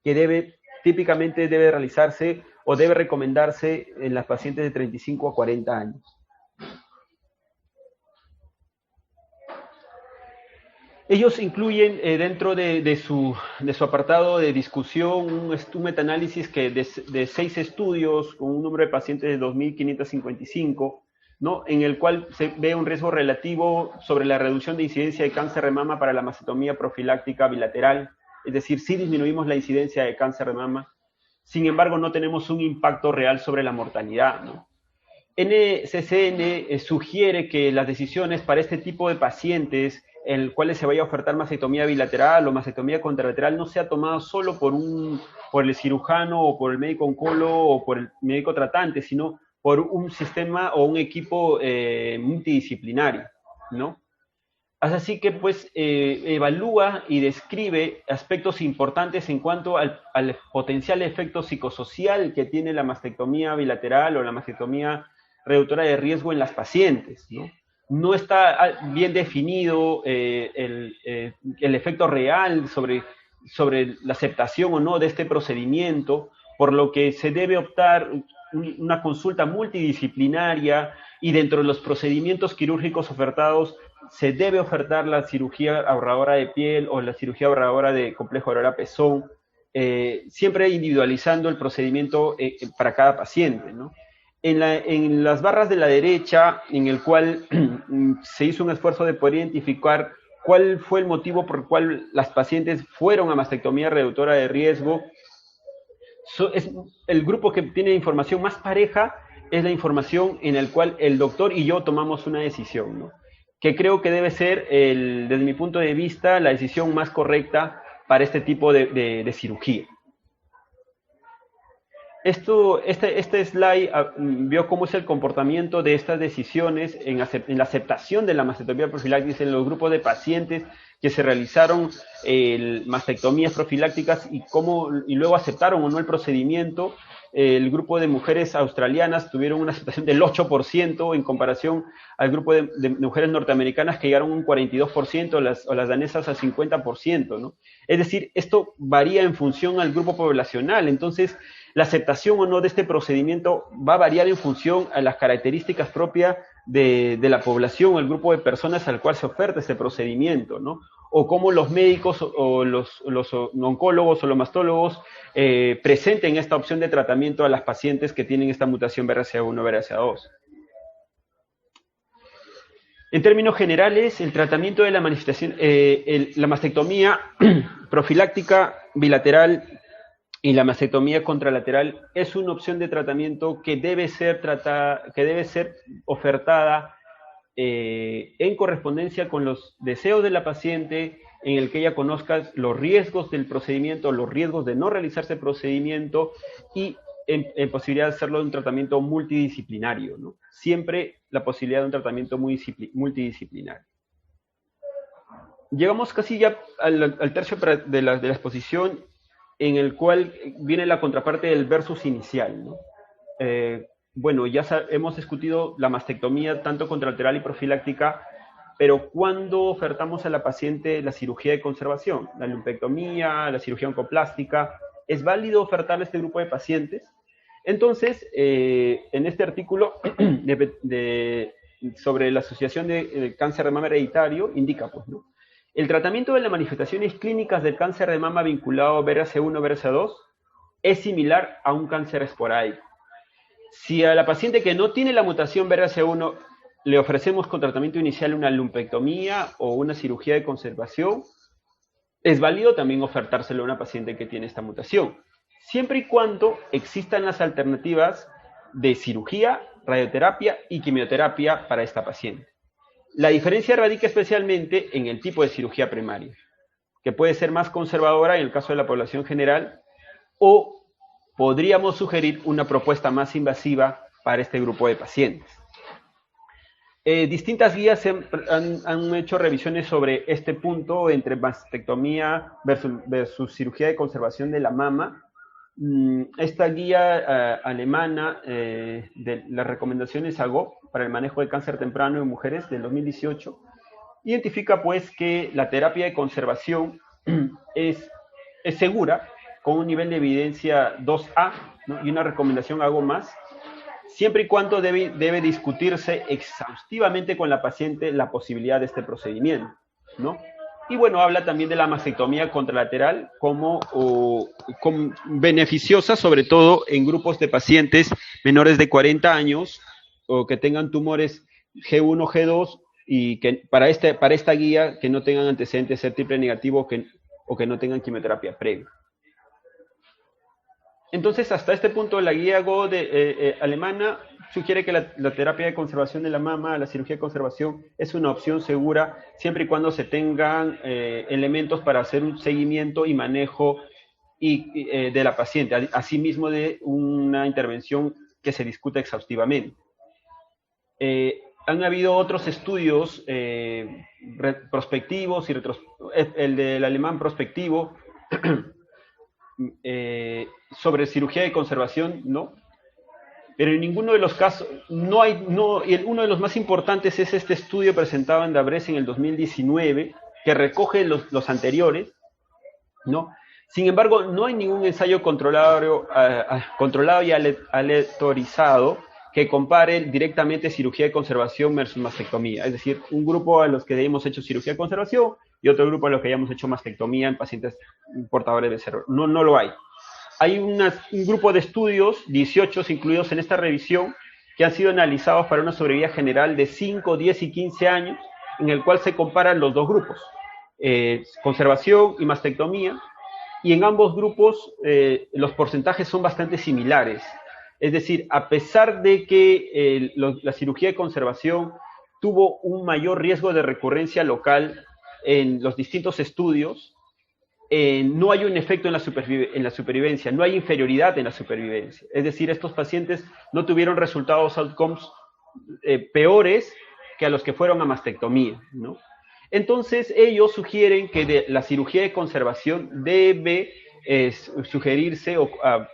que típicamente debe realizarse o debe recomendarse en las pacientes de 35 a 40 años. Ellos incluyen dentro de su apartado de discusión un metaanálisis de 6 estudios con un número de pacientes de 2.555, ¿no? En el cual se ve un riesgo relativo sobre la reducción de incidencia de cáncer de mama para la mastectomía profiláctica bilateral, es decir, sí disminuimos la incidencia de cáncer de mama, sin embargo no tenemos un impacto real sobre la mortalidad, ¿no? NCCN sugiere que las decisiones para este tipo de pacientes en el cual se vaya a ofertar mastectomía bilateral o mastectomía contralateral no sea tomada solo por el cirujano o por el médico oncólogo o por el médico tratante, sino por un sistema o un equipo multidisciplinario, ¿no? Así que pues evalúa y describe aspectos importantes en cuanto al potencial efecto psicosocial que tiene la mastectomía bilateral o la mastectomía reductora de riesgo en las pacientes, ¿no? No está bien definido el efecto real sobre la aceptación o no de este procedimiento, por lo que se debe optar una consulta multidisciplinaria y dentro de los procedimientos quirúrgicos ofertados se debe ofertar la cirugía ahorradora de piel o la cirugía ahorradora de complejo areolar pezón, siempre individualizando el procedimiento para cada paciente, ¿no? En las barras de la derecha, en el cual se hizo un esfuerzo de poder identificar cuál fue el motivo por el cual las pacientes fueron a mastectomía reductora de riesgo, es el grupo que tiene información más pareja es la información en el cual el doctor y yo tomamos una decisión, ¿no? Que creo que debe ser, desde mi punto de vista, la decisión más correcta para este tipo de cirugía. Este slide vio cómo es el comportamiento de estas decisiones en la aceptación de la mastectomía profiláctica en los grupos de pacientes que se realizaron mastectomías profilácticas y luego aceptaron o no el procedimiento. El grupo de mujeres australianas tuvieron una aceptación del 8% en comparación al grupo de mujeres norteamericanas que llegaron a un 42%, o las danesas al 50%, ¿no? Es decir, esto varía en función al grupo poblacional. Entonces, la aceptación o no de este procedimiento va a variar en función a las características propias de la población o el grupo de personas al cual se oferta este procedimiento, ¿no? O cómo los médicos o los oncólogos o los mastólogos presenten esta opción de tratamiento a las pacientes que tienen esta mutación BRCA1 o BRCA2. En términos generales, el tratamiento de la manifestación, la mastectomía profiláctica bilateral y la mastectomía contralateral es una opción de tratamiento que debe ser ofertada en correspondencia con los deseos de la paciente, en el que ella conozca los riesgos del procedimiento, los riesgos de no realizarse el procedimiento y en posibilidad de hacerlo de un tratamiento multidisciplinario, ¿no? Siempre la posibilidad de un tratamiento multidisciplinario. Llegamos casi ya al tercio de la exposición, en el cual viene la contraparte del versus inicial, ¿no? Bueno, ya hemos discutido la mastectomía tanto contralateral y profiláctica, pero ¿cuándo ofertamos a la paciente la cirugía de conservación? La lumpectomía, la cirugía oncoplástica. ¿Es válido ofertarle a este grupo de pacientes? Entonces, en este artículo sobre la asociación de cáncer de mama hereditario, indica, pues, ¿no? El tratamiento de las manifestaciones clínicas del cáncer de mama vinculado a BRCA1 BRCA2 es similar a un cáncer esporádico. Si a la paciente que no tiene la mutación BRCA1 le ofrecemos con tratamiento inicial una lumpectomía o una cirugía de conservación, es válido también ofertárselo a una paciente que tiene esta mutación, siempre y cuando existan las alternativas de cirugía, radioterapia y quimioterapia para esta paciente. La diferencia radica especialmente en el tipo de cirugía primaria, que puede ser más conservadora en el caso de la población general, o podríamos sugerir una propuesta más invasiva para este grupo de pacientes. Distintas guías han hecho revisiones sobre este punto entre mastectomía versus cirugía de conservación de la mama. Esta guía alemana de las recomendaciones AGO para el manejo del cáncer temprano en mujeres del 2018 identifica pues que la terapia de conservación es segura con un nivel de evidencia 2A, ¿no? Y una recomendación AGO más, siempre y cuando debe discutirse exhaustivamente con la paciente la posibilidad de este procedimiento, ¿no? Y bueno, habla también de la mastectomía contralateral como beneficiosa, sobre todo en grupos de pacientes menores de 40 años o que tengan tumores G1, G2 y que para esta guía que no tengan antecedentes de ser triple negativo o que no tengan quimioterapia previa. Entonces, hasta este punto, la guía GO alemana sugiere que la terapia de conservación de la mama, la cirugía de conservación, es una opción segura siempre y cuando se tengan elementos para hacer un seguimiento y manejo de la paciente, asimismo de una intervención que se discuta exhaustivamente. Han habido otros estudios prospectivos y el del alemán prospectivo sobre cirugía de conservación, ¿no? Pero en ninguno de los casos, y uno de los más importantes es este estudio presentado en Dabres en el 2019, que recoge los anteriores, ¿no? Sin embargo, no hay ningún ensayo controlado y aleatorizado que compare directamente cirugía de conservación versus mastectomía. Es decir, un grupo a los que hemos hecho cirugía de conservación y otro grupo a los que hayamos hecho mastectomía en pacientes portadores de CR. No lo hay. Hay un grupo de estudios, 18 incluidos en esta revisión, que han sido analizados para una sobrevida general de 5, 10 y 15 años, en el cual se comparan los dos grupos, conservación y mastectomía, y en ambos grupos los porcentajes son bastante similares. Es decir, a pesar de que la cirugía de conservación tuvo un mayor riesgo de recurrencia local en los distintos estudios, no hay un efecto en la supervivencia, no hay inferioridad en la supervivencia. Es decir, estos pacientes no tuvieron resultados outcomes peores que a los que fueron a mastectomía, ¿no? Entonces, ellos sugieren que la cirugía de conservación debe sugerirse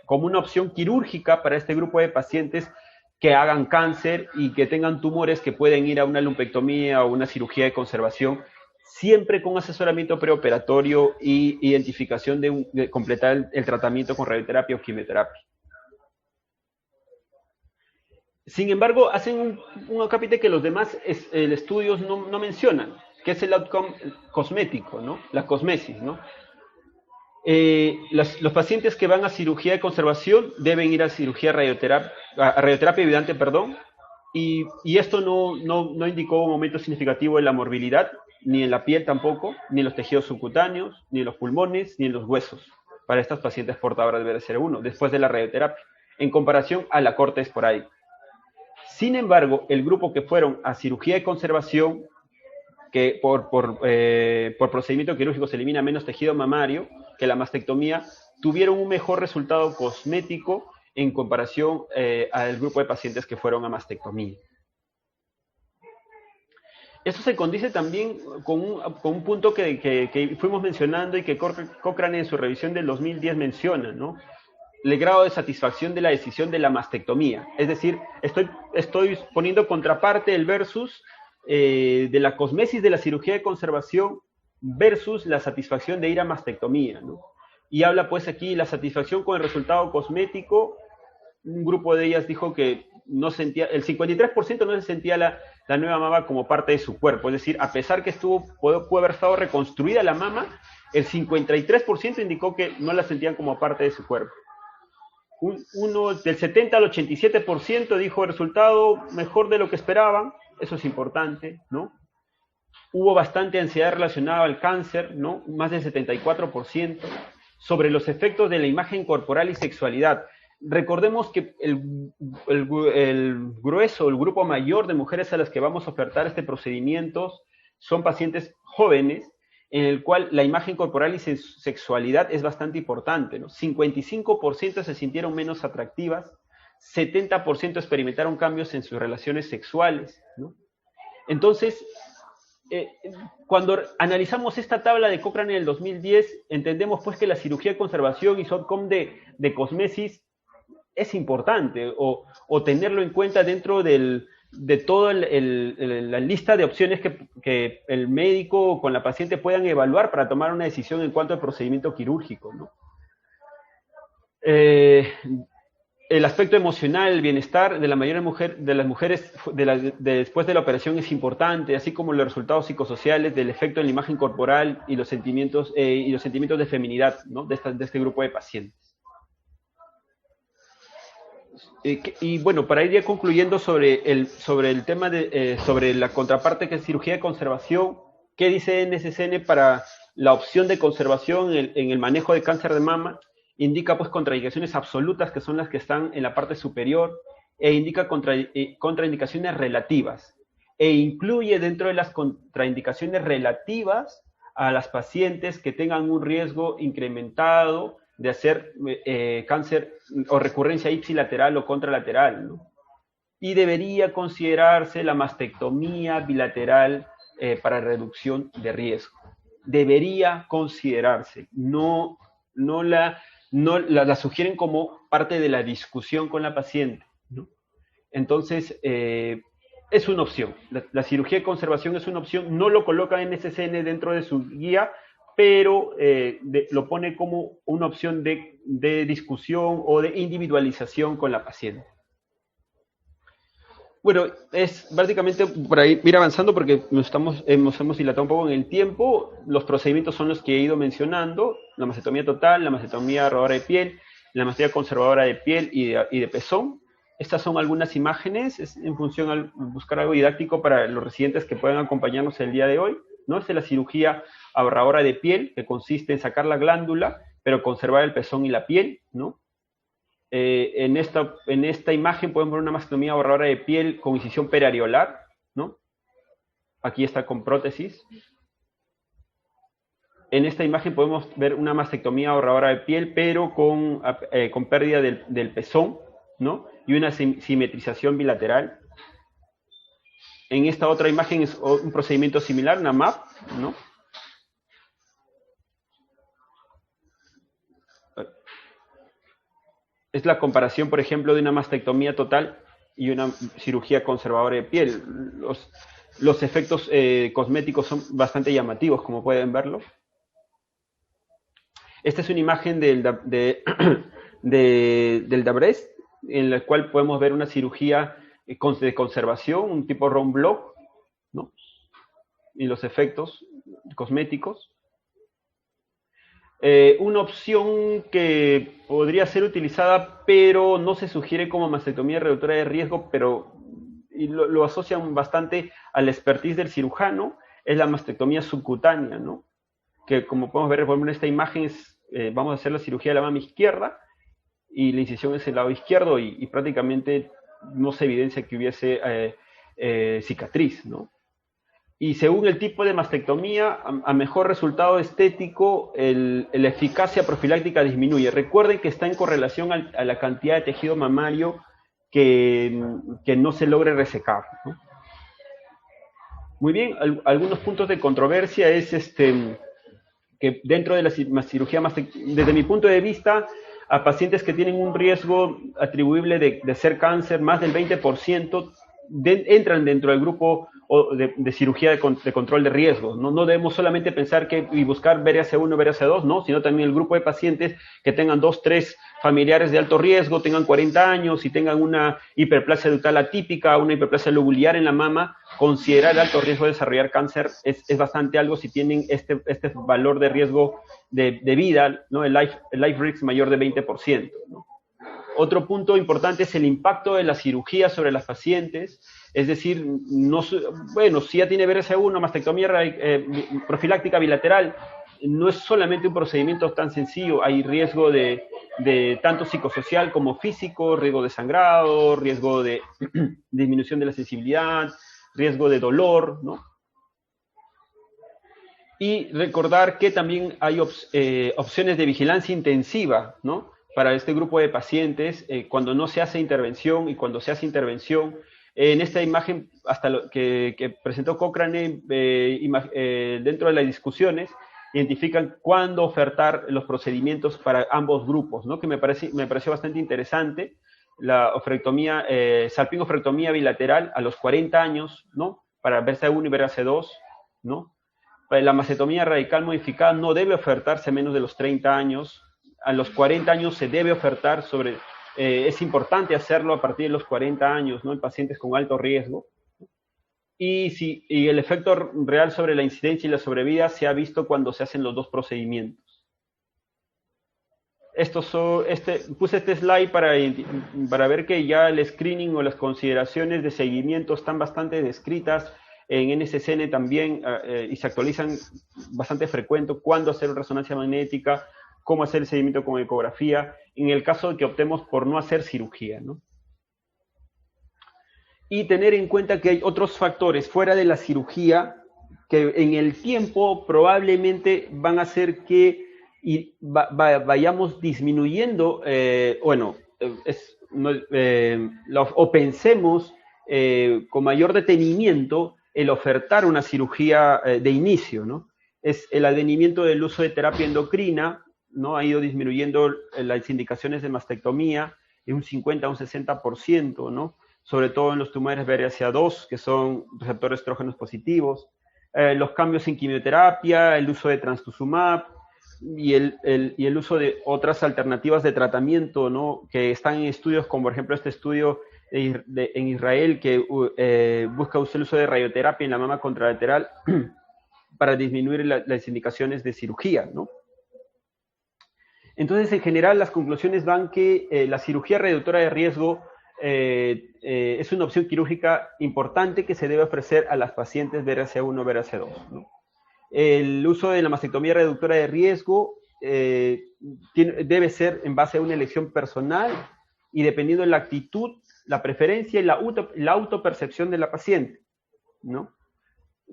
como una opción quirúrgica para este grupo de pacientes que hagan cáncer y que tengan tumores que pueden ir a una lumpectomía o una cirugía de conservación, siempre con asesoramiento preoperatorio y identificación de completar el tratamiento con radioterapia o quimioterapia. Sin embargo, hacen un acápite que los demás estudios no mencionan, que es el outcome cosmético, ¿no? La cosmesis, ¿no? Los pacientes que van a cirugía de conservación deben ir a radioterapia ayudante, Y esto no indicó un aumento significativo en la morbilidad, ni en la piel tampoco, ni en los tejidos subcutáneos, ni en los pulmones, ni en los huesos, para estas pacientes portadoras de BRCA1, después de la radioterapia, en comparación a la corte esporádica. Sin embargo, el grupo que fueron a cirugía de conservación, que por procedimiento quirúrgico se elimina menos tejido mamario que la mastectomía, tuvieron un mejor resultado cosmético en comparación al grupo de pacientes que fueron a mastectomía. Esto se condice también con un punto que fuimos mencionando y que Cochrane en su revisión del 2010 menciona, ¿no? El grado de satisfacción de la decisión de la mastectomía. Es decir, estoy poniendo contraparte el versus de la cosmesis de la cirugía de conservación versus la satisfacción de ir a mastectomía, ¿no? Y habla pues aquí la satisfacción con el resultado cosmético. Un grupo de ellas dijo que no sentía, el 53% no se sentía la nueva mama como parte de su cuerpo. Es decir, a pesar que pudo haber estado reconstruida la mama, el 53% indicó que no la sentían como parte de su cuerpo. Uno del 70 al 87% dijo el resultado mejor de lo que esperaban. Eso es importante, ¿no? Hubo bastante ansiedad relacionada al cáncer, ¿no? Más del 74%. Sobre los efectos de la imagen corporal y sexualidad. Recordemos que el grueso, el grupo mayor de mujeres a las que vamos a ofertar este procedimiento son pacientes jóvenes, en el cual la imagen corporal y sexualidad es bastante importante, ¿no? 55% se sintieron menos atractivas, 70% experimentaron cambios en sus relaciones sexuales, ¿no? Entonces, cuando analizamos esta tabla de Cochrane en el 2010, entendemos pues que la cirugía de conservación y su outcome de cosmesis es importante, o tenerlo en cuenta dentro de toda la lista de opciones que el médico con la paciente puedan evaluar para tomar una decisión en cuanto al procedimiento quirúrgico, ¿no? El aspecto emocional, el bienestar de la mayoría de las mujeres después de la operación es importante, así como los resultados psicosociales del efecto en la imagen corporal y los sentimientos de feminidad, ¿no? de este grupo de pacientes. Y bueno, para ir ya concluyendo sobre el tema sobre la contraparte que es cirugía de conservación, ¿qué dice NCCN para la opción de conservación en el manejo de cáncer de mama? Indica pues contraindicaciones absolutas, que son las que están en la parte superior, e indica contraindicaciones relativas, e incluye dentro de las contraindicaciones relativas a las pacientes que tengan un riesgo incrementado de hacer cáncer o recurrencia ipsilateral o contralateral, ¿no? Y debería considerarse la mastectomía bilateral para reducción de riesgo. Debería considerarse, no la sugieren como parte de la discusión con la paciente, ¿no? Entonces, es una opción. La cirugía de conservación es una opción, no lo coloca en SCN dentro de su guía, pero lo pone como una opción de discusión o de individualización con la paciente. Bueno, es básicamente para ir avanzando porque nos hemos dilatado un poco en el tiempo. Los procedimientos son los que he ido mencionando: la mastectomía total, la mastectomía ahorradora de piel, la mastectomía conservadora de piel y de pezón. Estas son algunas imágenes en función al buscar algo didáctico para los residentes que puedan acompañarnos el día de hoy, ¿no? Esta es la cirugía ahorradora de piel, que consiste en sacar la glándula, pero conservar el pezón y la piel, ¿no? En esta imagen podemos ver una mastectomía ahorradora de piel con incisión periareolar, ¿no? Aquí está con prótesis. En esta imagen podemos ver una mastectomía ahorradora de piel, pero con pérdida del pezón, ¿no? Y una simetrización bilateral. En esta otra imagen es un procedimiento similar, una MAP, ¿no? Es la comparación, por ejemplo, de una mastectomía total y una cirugía conservadora de piel. Los efectos cosméticos son bastante llamativos, como pueden verlo. Esta es una imagen del Dabrest, en la cual podemos ver una cirugía de conservación, un tipo round block, ¿no? Y los efectos cosméticos. Una opción que podría ser utilizada, pero no se sugiere como mastectomía reductora de riesgo, pero y lo asocian bastante al expertise del cirujano, es la mastectomía subcutánea, ¿no? Que como podemos ver, por ejemplo, en esta imagen vamos a hacer la cirugía de la mama izquierda y la incisión es el lado izquierdo y prácticamente no se evidencia que hubiese cicatriz, ¿no? Y según el tipo de mastectomía, a mejor resultado estético, la eficacia profiláctica disminuye. Recuerden que está en correlación a la cantidad de tejido mamario que no se logre resecar, ¿no? Muy bien, algunos puntos de controversia es que dentro de la cirugía desde mi punto de vista, a pacientes que tienen un riesgo atribuible de ser cáncer, más del 20% entran dentro del grupo de cirugía de control de riesgos. No debemos solamente pensar y buscar VRC1, VRC2, no, sino también el grupo de pacientes que tengan 2, 3 familiares de alto riesgo, tengan 40 años y tengan una hiperplasia ductal atípica, una hiperplasia lobular en la mama, considerar el alto riesgo de desarrollar cáncer es bastante algo si tienen este valor de riesgo de vida, ¿no? El life risk mayor de 20%, ¿no? Otro punto importante es el impacto de la cirugía sobre las pacientes, es decir, bueno, si ya tiene VRC1, mastectomía profiláctica bilateral, no es solamente un procedimiento tan sencillo, hay riesgo de tanto psicosocial como físico, riesgo de sangrado, riesgo de disminución de la sensibilidad, riesgo de dolor, ¿no? Y recordar que también hay opciones de vigilancia intensiva, ¿no? Para este grupo de pacientes, cuando no se hace intervención y cuando se hace intervención. En esta imagen, hasta que presentó Cochrane, dentro de las discusiones, identifican cuándo ofertar los procedimientos para ambos grupos, ¿no? Que me pareció bastante interesante. La salpingofrectomía bilateral a los 40 años, ¿no? Para VRC1 y VRC2, ¿no? La mastectomía radical modificada no debe ofertarse menos de los 30 años. A los 40 años se debe ofertar es importante hacerlo a partir de los 40 años, ¿no? En pacientes con alto riesgo. Y el efecto real sobre la incidencia y la sobrevida se ha visto cuando se hacen los dos procedimientos. Puse este slide para ver que ya el screening o las consideraciones de seguimiento están bastante descritas en NSCN también y se actualizan bastante frecuente, cuándo hacer resonancia magnética, cómo hacer el seguimiento con ecografía, en el caso de que optemos por no hacer cirugía, ¿no? Y tener en cuenta que hay otros factores fuera de la cirugía que en el tiempo probablemente van a hacer que vayamos disminuyendo, o pensemos con mayor detenimiento el ofertar una cirugía de inicio, ¿no? Es el advenimiento del uso de terapia endocrina, ¿no? Ha ido disminuyendo las indicaciones de mastectomía en un 50 a un 60%, ¿no? Sobre todo en los tumores BRCA2, que son receptores estrógenos positivos, los cambios en quimioterapia, el uso de trastuzumab y el uso de otras alternativas de tratamiento, ¿no? Que están en estudios como, por ejemplo, este estudio en Israel que busca usar el uso de radioterapia en la mama contralateral para disminuir las indicaciones de cirugía, ¿no? Entonces, en general, las conclusiones van que la cirugía reductora de riesgo es una opción quirúrgica importante que se debe ofrecer a las pacientes BRCA1, BRCA2, ¿no? El uso de la mastectomía reductora de riesgo debe ser en base a una elección personal y dependiendo de la actitud, la preferencia y la autopercepción de la paciente, ¿no?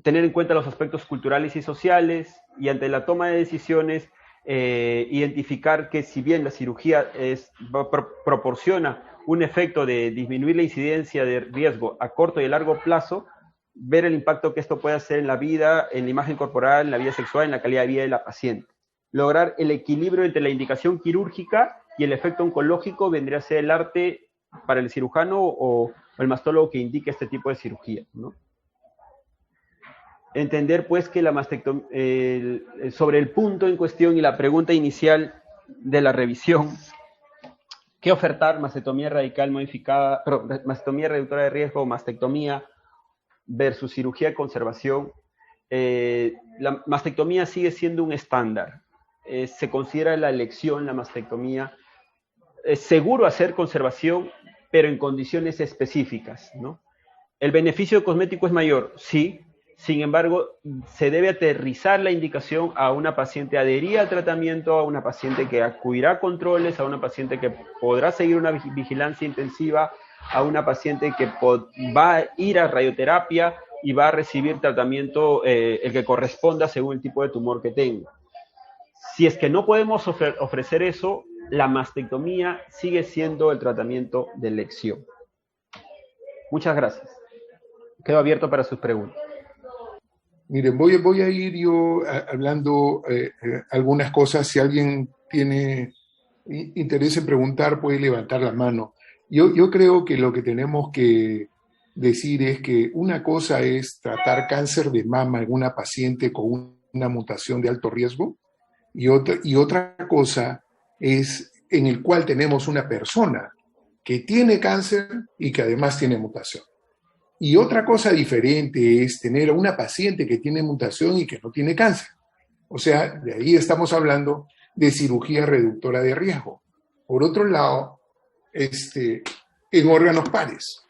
Tener en cuenta los aspectos culturales y sociales y ante la toma de decisiones identificar que si bien la cirugía proporciona un efecto de disminuir la incidencia de riesgo a corto y a largo plazo, ver el impacto que esto puede hacer en la vida, en la imagen corporal, en la vida sexual, en la calidad de vida de la paciente. Lograr el equilibrio entre la indicación quirúrgica y el efecto oncológico vendría a ser el arte para el cirujano o el mastólogo que indique este tipo de cirugía, ¿no? Entender pues que la mastectomía, sobre el punto en cuestión y la pregunta inicial de la revisión, ¿qué ofertar? Mastectomía radical modificada, mastectomía reductora de riesgo o mastectomía versus cirugía de conservación. La mastectomía sigue siendo un estándar. Se considera la elección, la mastectomía. Es seguro hacer conservación, pero en condiciones específicas, ¿no? ¿El beneficio cosmético es mayor? Sí. Sin embargo, se debe aterrizar la indicación a una paciente adherida al tratamiento, a una paciente que acudirá a controles, a una paciente que podrá seguir una vigilancia intensiva, a una paciente que va a ir a radioterapia y va a recibir tratamiento el que corresponda según el tipo de tumor que tenga. Si es que no podemos ofrecer eso, la mastectomía sigue siendo el tratamiento de elección. Muchas gracias. Quedo abierto para sus preguntas. Miren, voy a ir yo hablando algunas cosas. Si alguien tiene interés en preguntar, puede levantar la mano. Yo creo que lo que tenemos que decir es que una cosa es tratar cáncer de mama en una paciente con una mutación de alto riesgo y otra cosa es en el cual tenemos una persona que tiene cáncer y que además tiene mutación. Y otra cosa diferente es tener a una paciente que tiene mutación y que no tiene cáncer. O sea, de ahí estamos hablando de cirugía reductora de riesgo. Por otro lado, en órganos pares,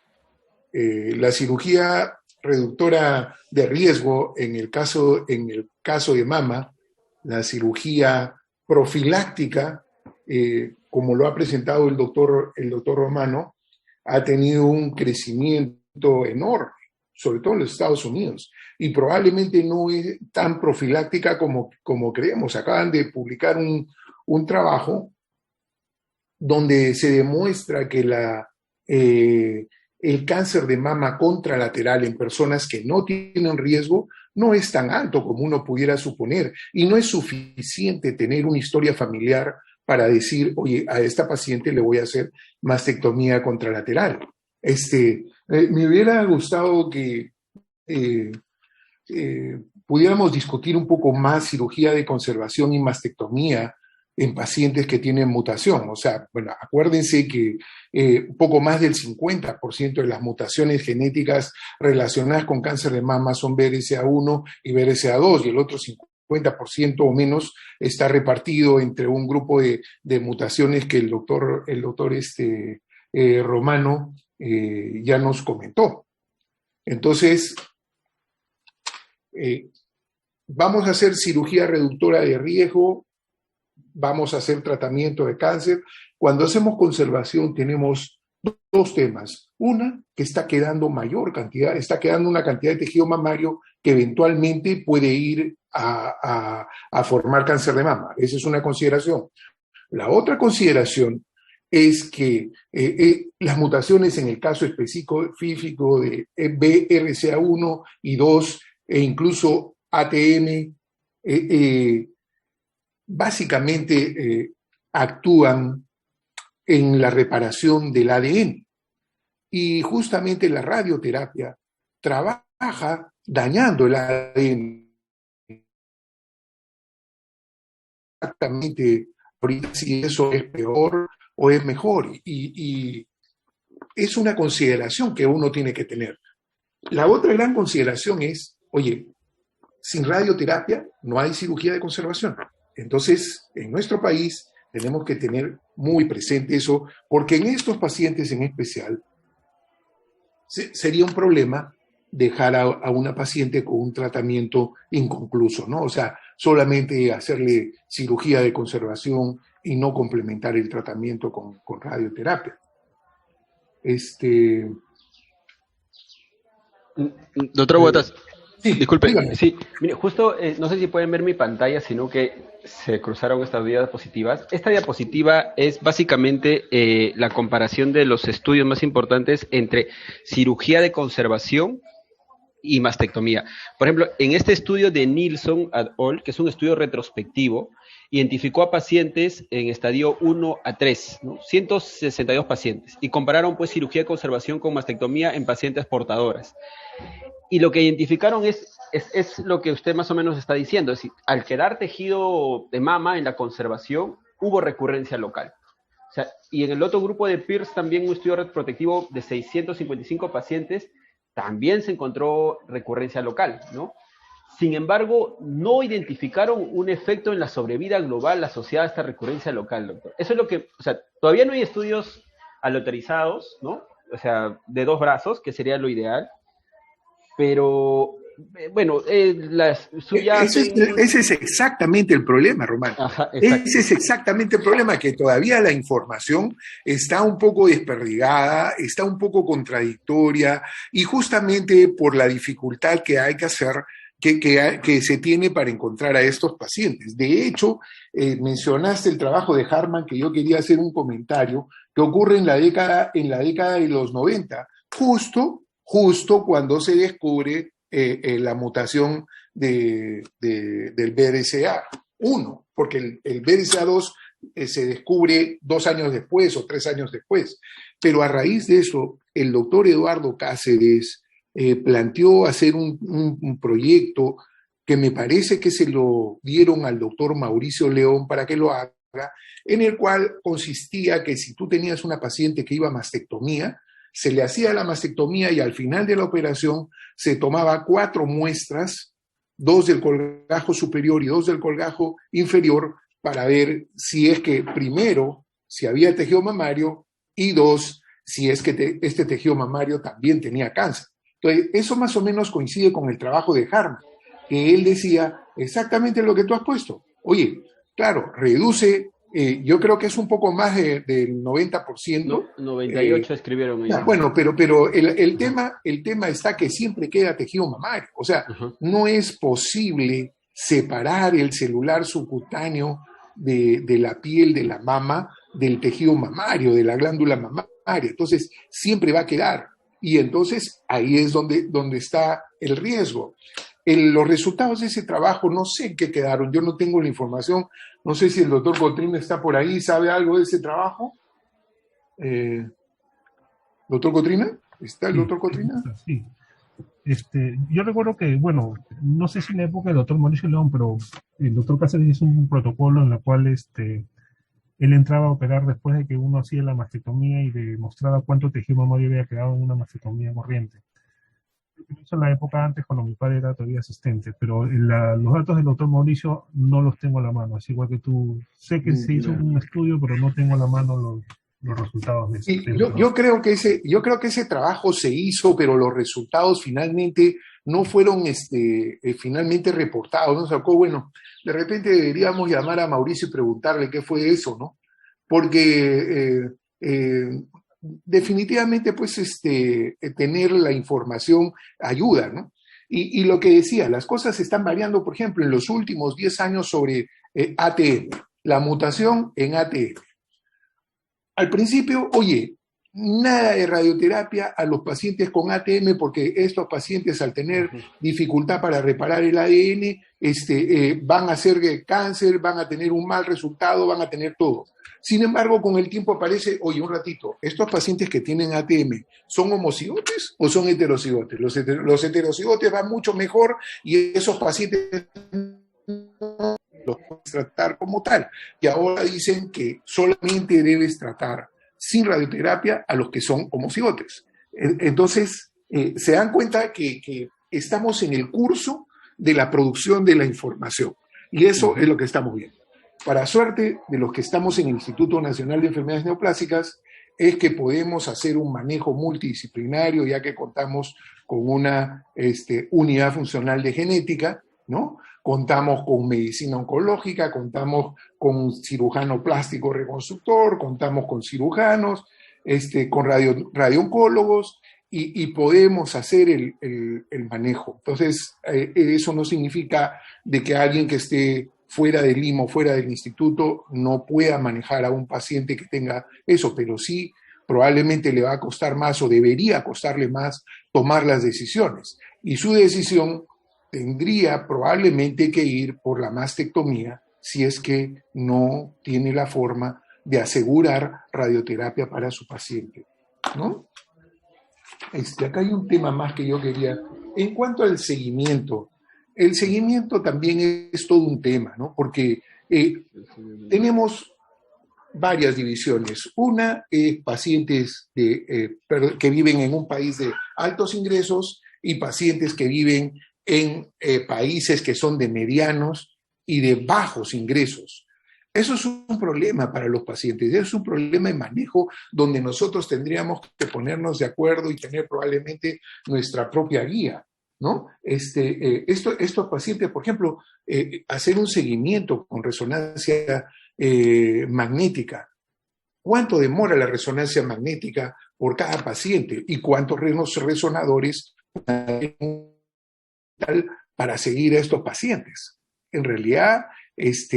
la cirugía reductora de riesgo, en el caso de mama, la cirugía profiláctica, como lo ha presentado el doctor Romano, ha tenido un crecimiento enorme, sobre todo en los Estados Unidos, y probablemente no es tan profiláctica como creemos. Acaban de publicar un trabajo donde se demuestra que el cáncer de mama contralateral en personas que no tienen riesgo no es tan alto como uno pudiera suponer, y no es suficiente tener una historia familiar para decir, oye, a esta paciente le voy a hacer mastectomía contralateral. Me hubiera gustado que eh, pudiéramos discutir un poco más cirugía de conservación y mastectomía en pacientes que tienen mutación. O sea, bueno, acuérdense que un poco más del 50% de las mutaciones genéticas relacionadas con cáncer de mama son BRCA1 y BRCA2, y el otro 50% o menos está repartido entre un grupo de mutaciones que el doctor Romano ya nos comentó. Entonces, vamos a hacer cirugía reductora de riesgo, vamos a hacer tratamiento de cáncer. Cuando hacemos conservación tenemos dos temas. Una, que está quedando una cantidad de tejido mamario que eventualmente puede ir a formar cáncer de mama. Esa es una consideración. La otra consideración es que las mutaciones en el caso específico de BRCA1 y 2 e incluso ATM básicamente actúan en la reparación del ADN. Y justamente la radioterapia trabaja dañando el ADN. Exactamente, ahorita si eso es peor o es mejor. Y es una consideración que uno tiene que tener. La otra gran consideración es, oye, sin radioterapia no hay cirugía de conservación. Entonces, en nuestro país tenemos que tener muy presente eso, porque en estos pacientes en especial sería un problema dejar a una paciente con un tratamiento inconcluso, ¿no? O sea, solamente hacerle cirugía de conservación y no complementar el tratamiento con radioterapia. Doctor Botas, Sí, disculpe, dígame. sí, mire, justo no sé si pueden ver mi pantalla, sino que se cruzaron estas diapositivas. Esta diapositiva es básicamente la comparación de los estudios más importantes entre cirugía de conservación y mastectomía. Por ejemplo, en este estudio de Nilsson et al., que es un estudio retrospectivo, identificó a pacientes en estadio 1 a 3, ¿no? 162 pacientes, y compararon pues cirugía de conservación con mastectomía en pacientes portadoras. Y lo que identificaron es lo que usted más o menos está diciendo, es decir, al quedar tejido de mama en la conservación, hubo recurrencia local. O sea, y en el otro grupo de Pierce, también un estudio retrospectivo de 655 pacientes, también se encontró recurrencia local, ¿no? Sin embargo, no identificaron un efecto en la sobrevida global asociada a esta recurrencia local, doctor. Eso es lo que, o sea, todavía no hay estudios aleatorizados, ¿no? o sea, de 2 brazos, que sería lo ideal, pero bueno, las subyacen. Ese es exactamente el problema, Román. Ajá, Ese exacto. es exactamente el problema, que todavía la información está un poco desperdigada, está un poco contradictoria, y justamente por la dificultad que hay que hacer, que se tiene para encontrar a estos pacientes. De hecho, mencionaste el trabajo de Harman, que yo quería hacer un comentario, que ocurre en la década de los 90, justo cuando se descubre la mutación del BRCA1, porque el BRCA2 se descubre 2 años después o 3 años después. Pero a raíz de eso, el doctor Eduardo Cáceres planteó hacer un proyecto que me parece que se lo dieron al doctor Mauricio León para que lo haga, en el cual consistía que si tú tenías una paciente que iba a mastectomía, se le hacía la mastectomía y al final de la operación se tomaba 4 muestras, 2 del colgajo superior y 2 del colgajo inferior, para ver si es que, primero, si había tejido mamario, y 2, si es que este tejido mamario también tenía cáncer. Entonces, eso más o menos coincide con el trabajo de Harman, que él decía exactamente lo que tú has puesto. Oye, claro, reduce, yo creo que es un poco más del 90%. 98 escribieron ellos. Bueno, pero el tema está que siempre queda tejido mamario. O sea, Ajá. no es posible separar el celular subcutáneo de la piel de la mama del tejido mamario, de la glándula mamaria. Entonces, siempre va a quedar. Y entonces ahí es donde está el riesgo. Los resultados de ese trabajo no sé en qué quedaron, yo no tengo la información, no sé si el doctor Cotrina está por ahí, ¿sabe algo de ese trabajo? ¿Doctor Cotrina? ¿Está el Sí, doctor Cotrina? sí. Yo recuerdo que, bueno, no sé si en la época del doctor Mauricio León, pero el doctor Cáceres hizo un protocolo en el cual él entraba a operar después de que uno hacía la mastectomía y demostraba cuánto tejido mamario había quedado en una mastectomía corriente. Lo hizo en la época antes, cuando mi padre era todavía asistente, pero los datos del doctor Mauricio no los tengo a la mano, es igual que tú. Sé que se hizo un estudio, pero no tengo a la mano los resultados de ese. Yo creo que ese trabajo se hizo, pero los resultados finalmente no fueron finalmente reportados. ¿No? Sacó, bueno, de repente deberíamos llamar a Mauricio y preguntarle qué fue eso, ¿no? Porque definitivamente, pues, tener la información ayuda, ¿no? Y lo que decía, las cosas están variando, por ejemplo, en los últimos 10 años sobre ATM, la mutación en ATM. Al principio, oye, nada de radioterapia a los pacientes con ATM, porque estos pacientes, al tener dificultad para reparar el ADN, van a hacer cáncer, van a tener un mal resultado, van a tener todo. Sin embargo, con el tiempo aparece, oye, un ratito, estos pacientes que tienen ATM, ¿son homocigotes o son heterocigotes? Los heterocigotes van mucho mejor y esos pacientes los puedes tratar como tal. Y ahora dicen que solamente debes tratar sin radioterapia a los que son homocigotes. Entonces, se dan cuenta que estamos en el curso de la producción de la información. Y eso es lo que estamos viendo. Para suerte de los que estamos en el Instituto Nacional de Enfermedades Neoplásicas, es que podemos hacer un manejo multidisciplinario, ya que contamos con una unidad funcional de genética, ¿no? Contamos con medicina oncológica, contamos con un cirujano plástico reconstructor, contamos con cirujanos, con radiooncólogos, y podemos hacer el manejo. Entonces, eso no significa de que alguien que esté fuera del Lima o fuera del instituto no pueda manejar a un paciente que tenga eso, pero sí probablemente le va a costar más o debería costarle más tomar las decisiones. Y su decisión tendría probablemente que ir por la mastectomía si es que no tiene la forma de asegurar radioterapia para su paciente, ¿no? Acá hay un tema más que yo quería. En cuanto al seguimiento, el seguimiento también es todo un tema, ¿no? Porque tenemos varias divisiones. Una es pacientes que viven en un país de altos ingresos y pacientes que viven en países que son de medianos y de bajos ingresos. Eso es un problema para los pacientes, es un problema de manejo donde nosotros tendríamos que ponernos de acuerdo y tener probablemente nuestra propia guía, ¿no? Estos pacientes, por ejemplo, hacer un seguimiento con resonancia magnética. ¿Cuánto demora la resonancia magnética por cada paciente? ¿Y cuántos resonadores para seguir a estos pacientes? En realidad, es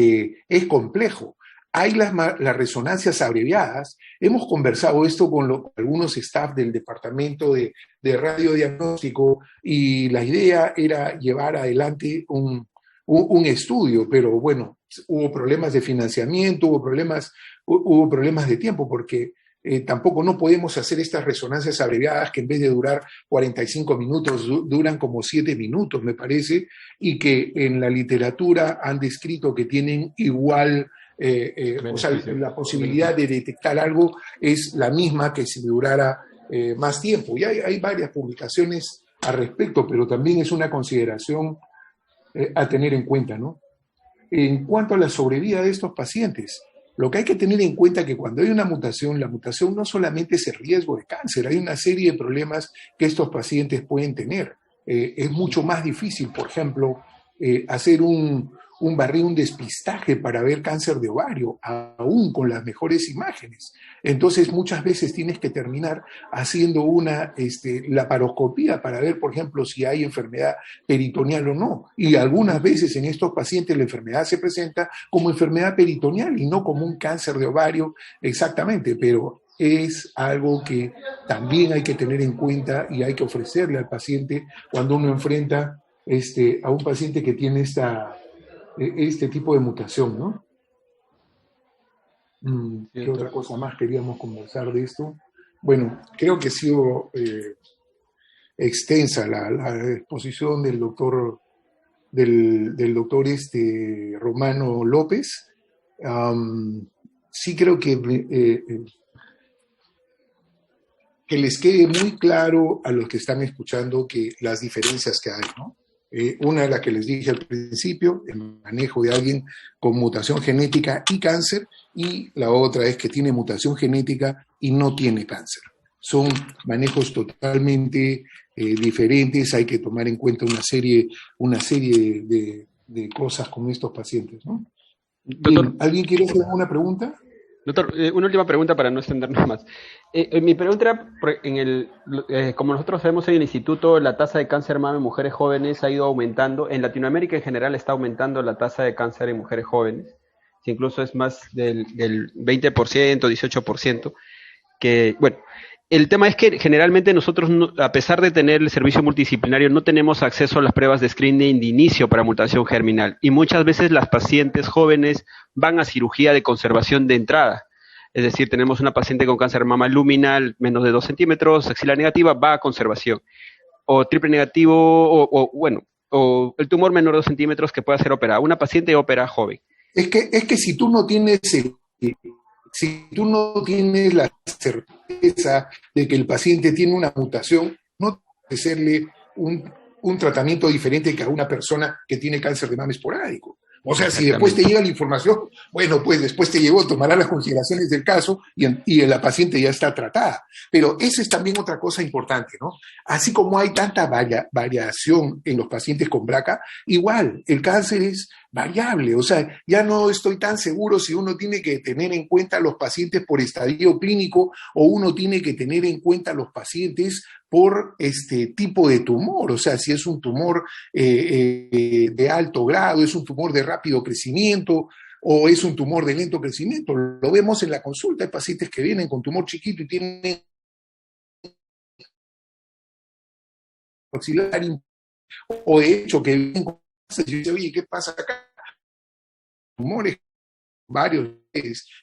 complejo. Hay las resonancias abreviadas. Hemos conversado esto con algunos staff del departamento de radiodiagnóstico y la idea era llevar adelante un estudio, pero bueno, hubo problemas de financiamiento, hubo problemas de tiempo, porque tampoco no podemos hacer estas resonancias abreviadas que en vez de durar 45 minutos duran como 7 minutos, me parece, y que en la literatura han descrito que tienen igual, o sea, la posibilidad de detectar algo es la misma que si durara más tiempo. Y hay varias publicaciones al respecto, pero también es una consideración a tener en cuenta, ¿no? En cuanto a la sobrevida de estos pacientes, lo que hay que tener en cuenta es que cuando hay una mutación, la mutación no solamente es el riesgo de cáncer, hay una serie de problemas que estos pacientes pueden tener. Es mucho más difícil, por ejemplo, hacer un despistaje para ver cáncer de ovario, aún con las mejores imágenes. Entonces, muchas veces tienes que terminar haciendo una laparoscopía para ver, por ejemplo, si hay enfermedad peritoneal o no. Y algunas veces en estos pacientes la enfermedad se presenta como enfermedad peritoneal y no como un cáncer de ovario exactamente, pero es algo que también hay que tener en cuenta y hay que ofrecerle al paciente cuando uno enfrenta a un paciente que tiene este tipo de mutación, ¿no? ¿Qué otra cosa más queríamos conversar de esto? Bueno, creo que ha sido extensa la exposición del doctor Romano López. Sí creo que les quede muy claro a los que están escuchando que las diferencias que hay, ¿no? Una de las que les dije al principio, el manejo de alguien con mutación genética y cáncer, y la otra es que tiene mutación genética y no tiene cáncer. Son manejos totalmente diferentes, hay que tomar en cuenta una serie de cosas con estos pacientes, ¿no? Doctor, ¿Alguien quiere hacer alguna pregunta? Doctor, una última pregunta para no extendernos más. Mi pregunta era, como nosotros sabemos en el instituto, la tasa de cáncer de mama en mujeres jóvenes ha ido aumentando. En Latinoamérica en general está aumentando la tasa de cáncer en mujeres jóvenes. Incluso es más del 20%, 18%. Que, bueno, el tema es que generalmente nosotros, a pesar de tener el servicio multidisciplinario, no tenemos acceso a las pruebas de screening de inicio para mutación germinal. Y muchas veces las pacientes jóvenes van a cirugía de conservación de entrada. Es decir, tenemos una paciente con cáncer de mama luminal menos de 2 centímetros, axila negativa, va a conservación. O triple negativo, o el tumor menor de 2 centímetros que pueda ser operado. Una paciente opera joven. Es que si tú no tienes la certeza de que el paciente tiene una mutación, no puede hacerle un tratamiento diferente que a una persona que tiene cáncer de mama esporádico. O sea, si después te llega la información, bueno, pues después te llegó, tomará las consideraciones del caso y la paciente ya está tratada. Pero esa es también otra cosa importante, ¿no? Así como hay tanta variación en los pacientes con BRCA, igual el cáncer es variable. O sea, ya no estoy tan seguro si uno tiene que tener en cuenta a los pacientes por estadio clínico o uno tiene que tener en cuenta a los pacientes por este tipo de tumor, o sea, si es un tumor de alto grado, es un tumor de rápido crecimiento o es un tumor de lento crecimiento. Lo vemos en la consulta, hay pacientes que vienen con tumor chiquito y tienen axilar, o de hecho que vienen con cáncer y dicen, oye, ¿qué pasa acá? Tumores, varios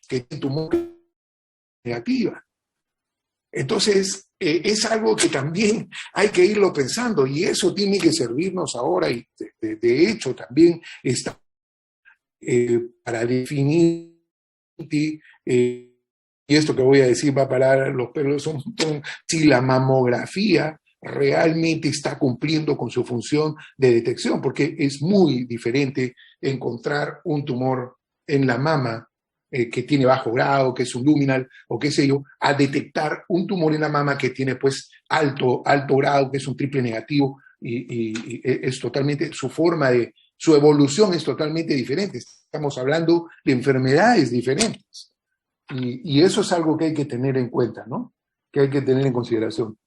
que tienen tumor negativa. Entonces, es algo que también hay que irlo pensando y eso tiene que servirnos ahora y de hecho también está para definir, y esto que voy a decir va a parar los pelos un montón, si la mamografía realmente está cumpliendo con su función de detección, porque es muy diferente encontrar un tumor en la mama que tiene bajo grado, que es un luminal o qué sé yo, a detectar un tumor en la mama que tiene pues alto grado, que es un triple negativo, y es totalmente, su evolución es totalmente diferente. Estamos hablando de enfermedades diferentes. Y eso es algo que hay que tener en cuenta, ¿no? Que hay que tener en consideración.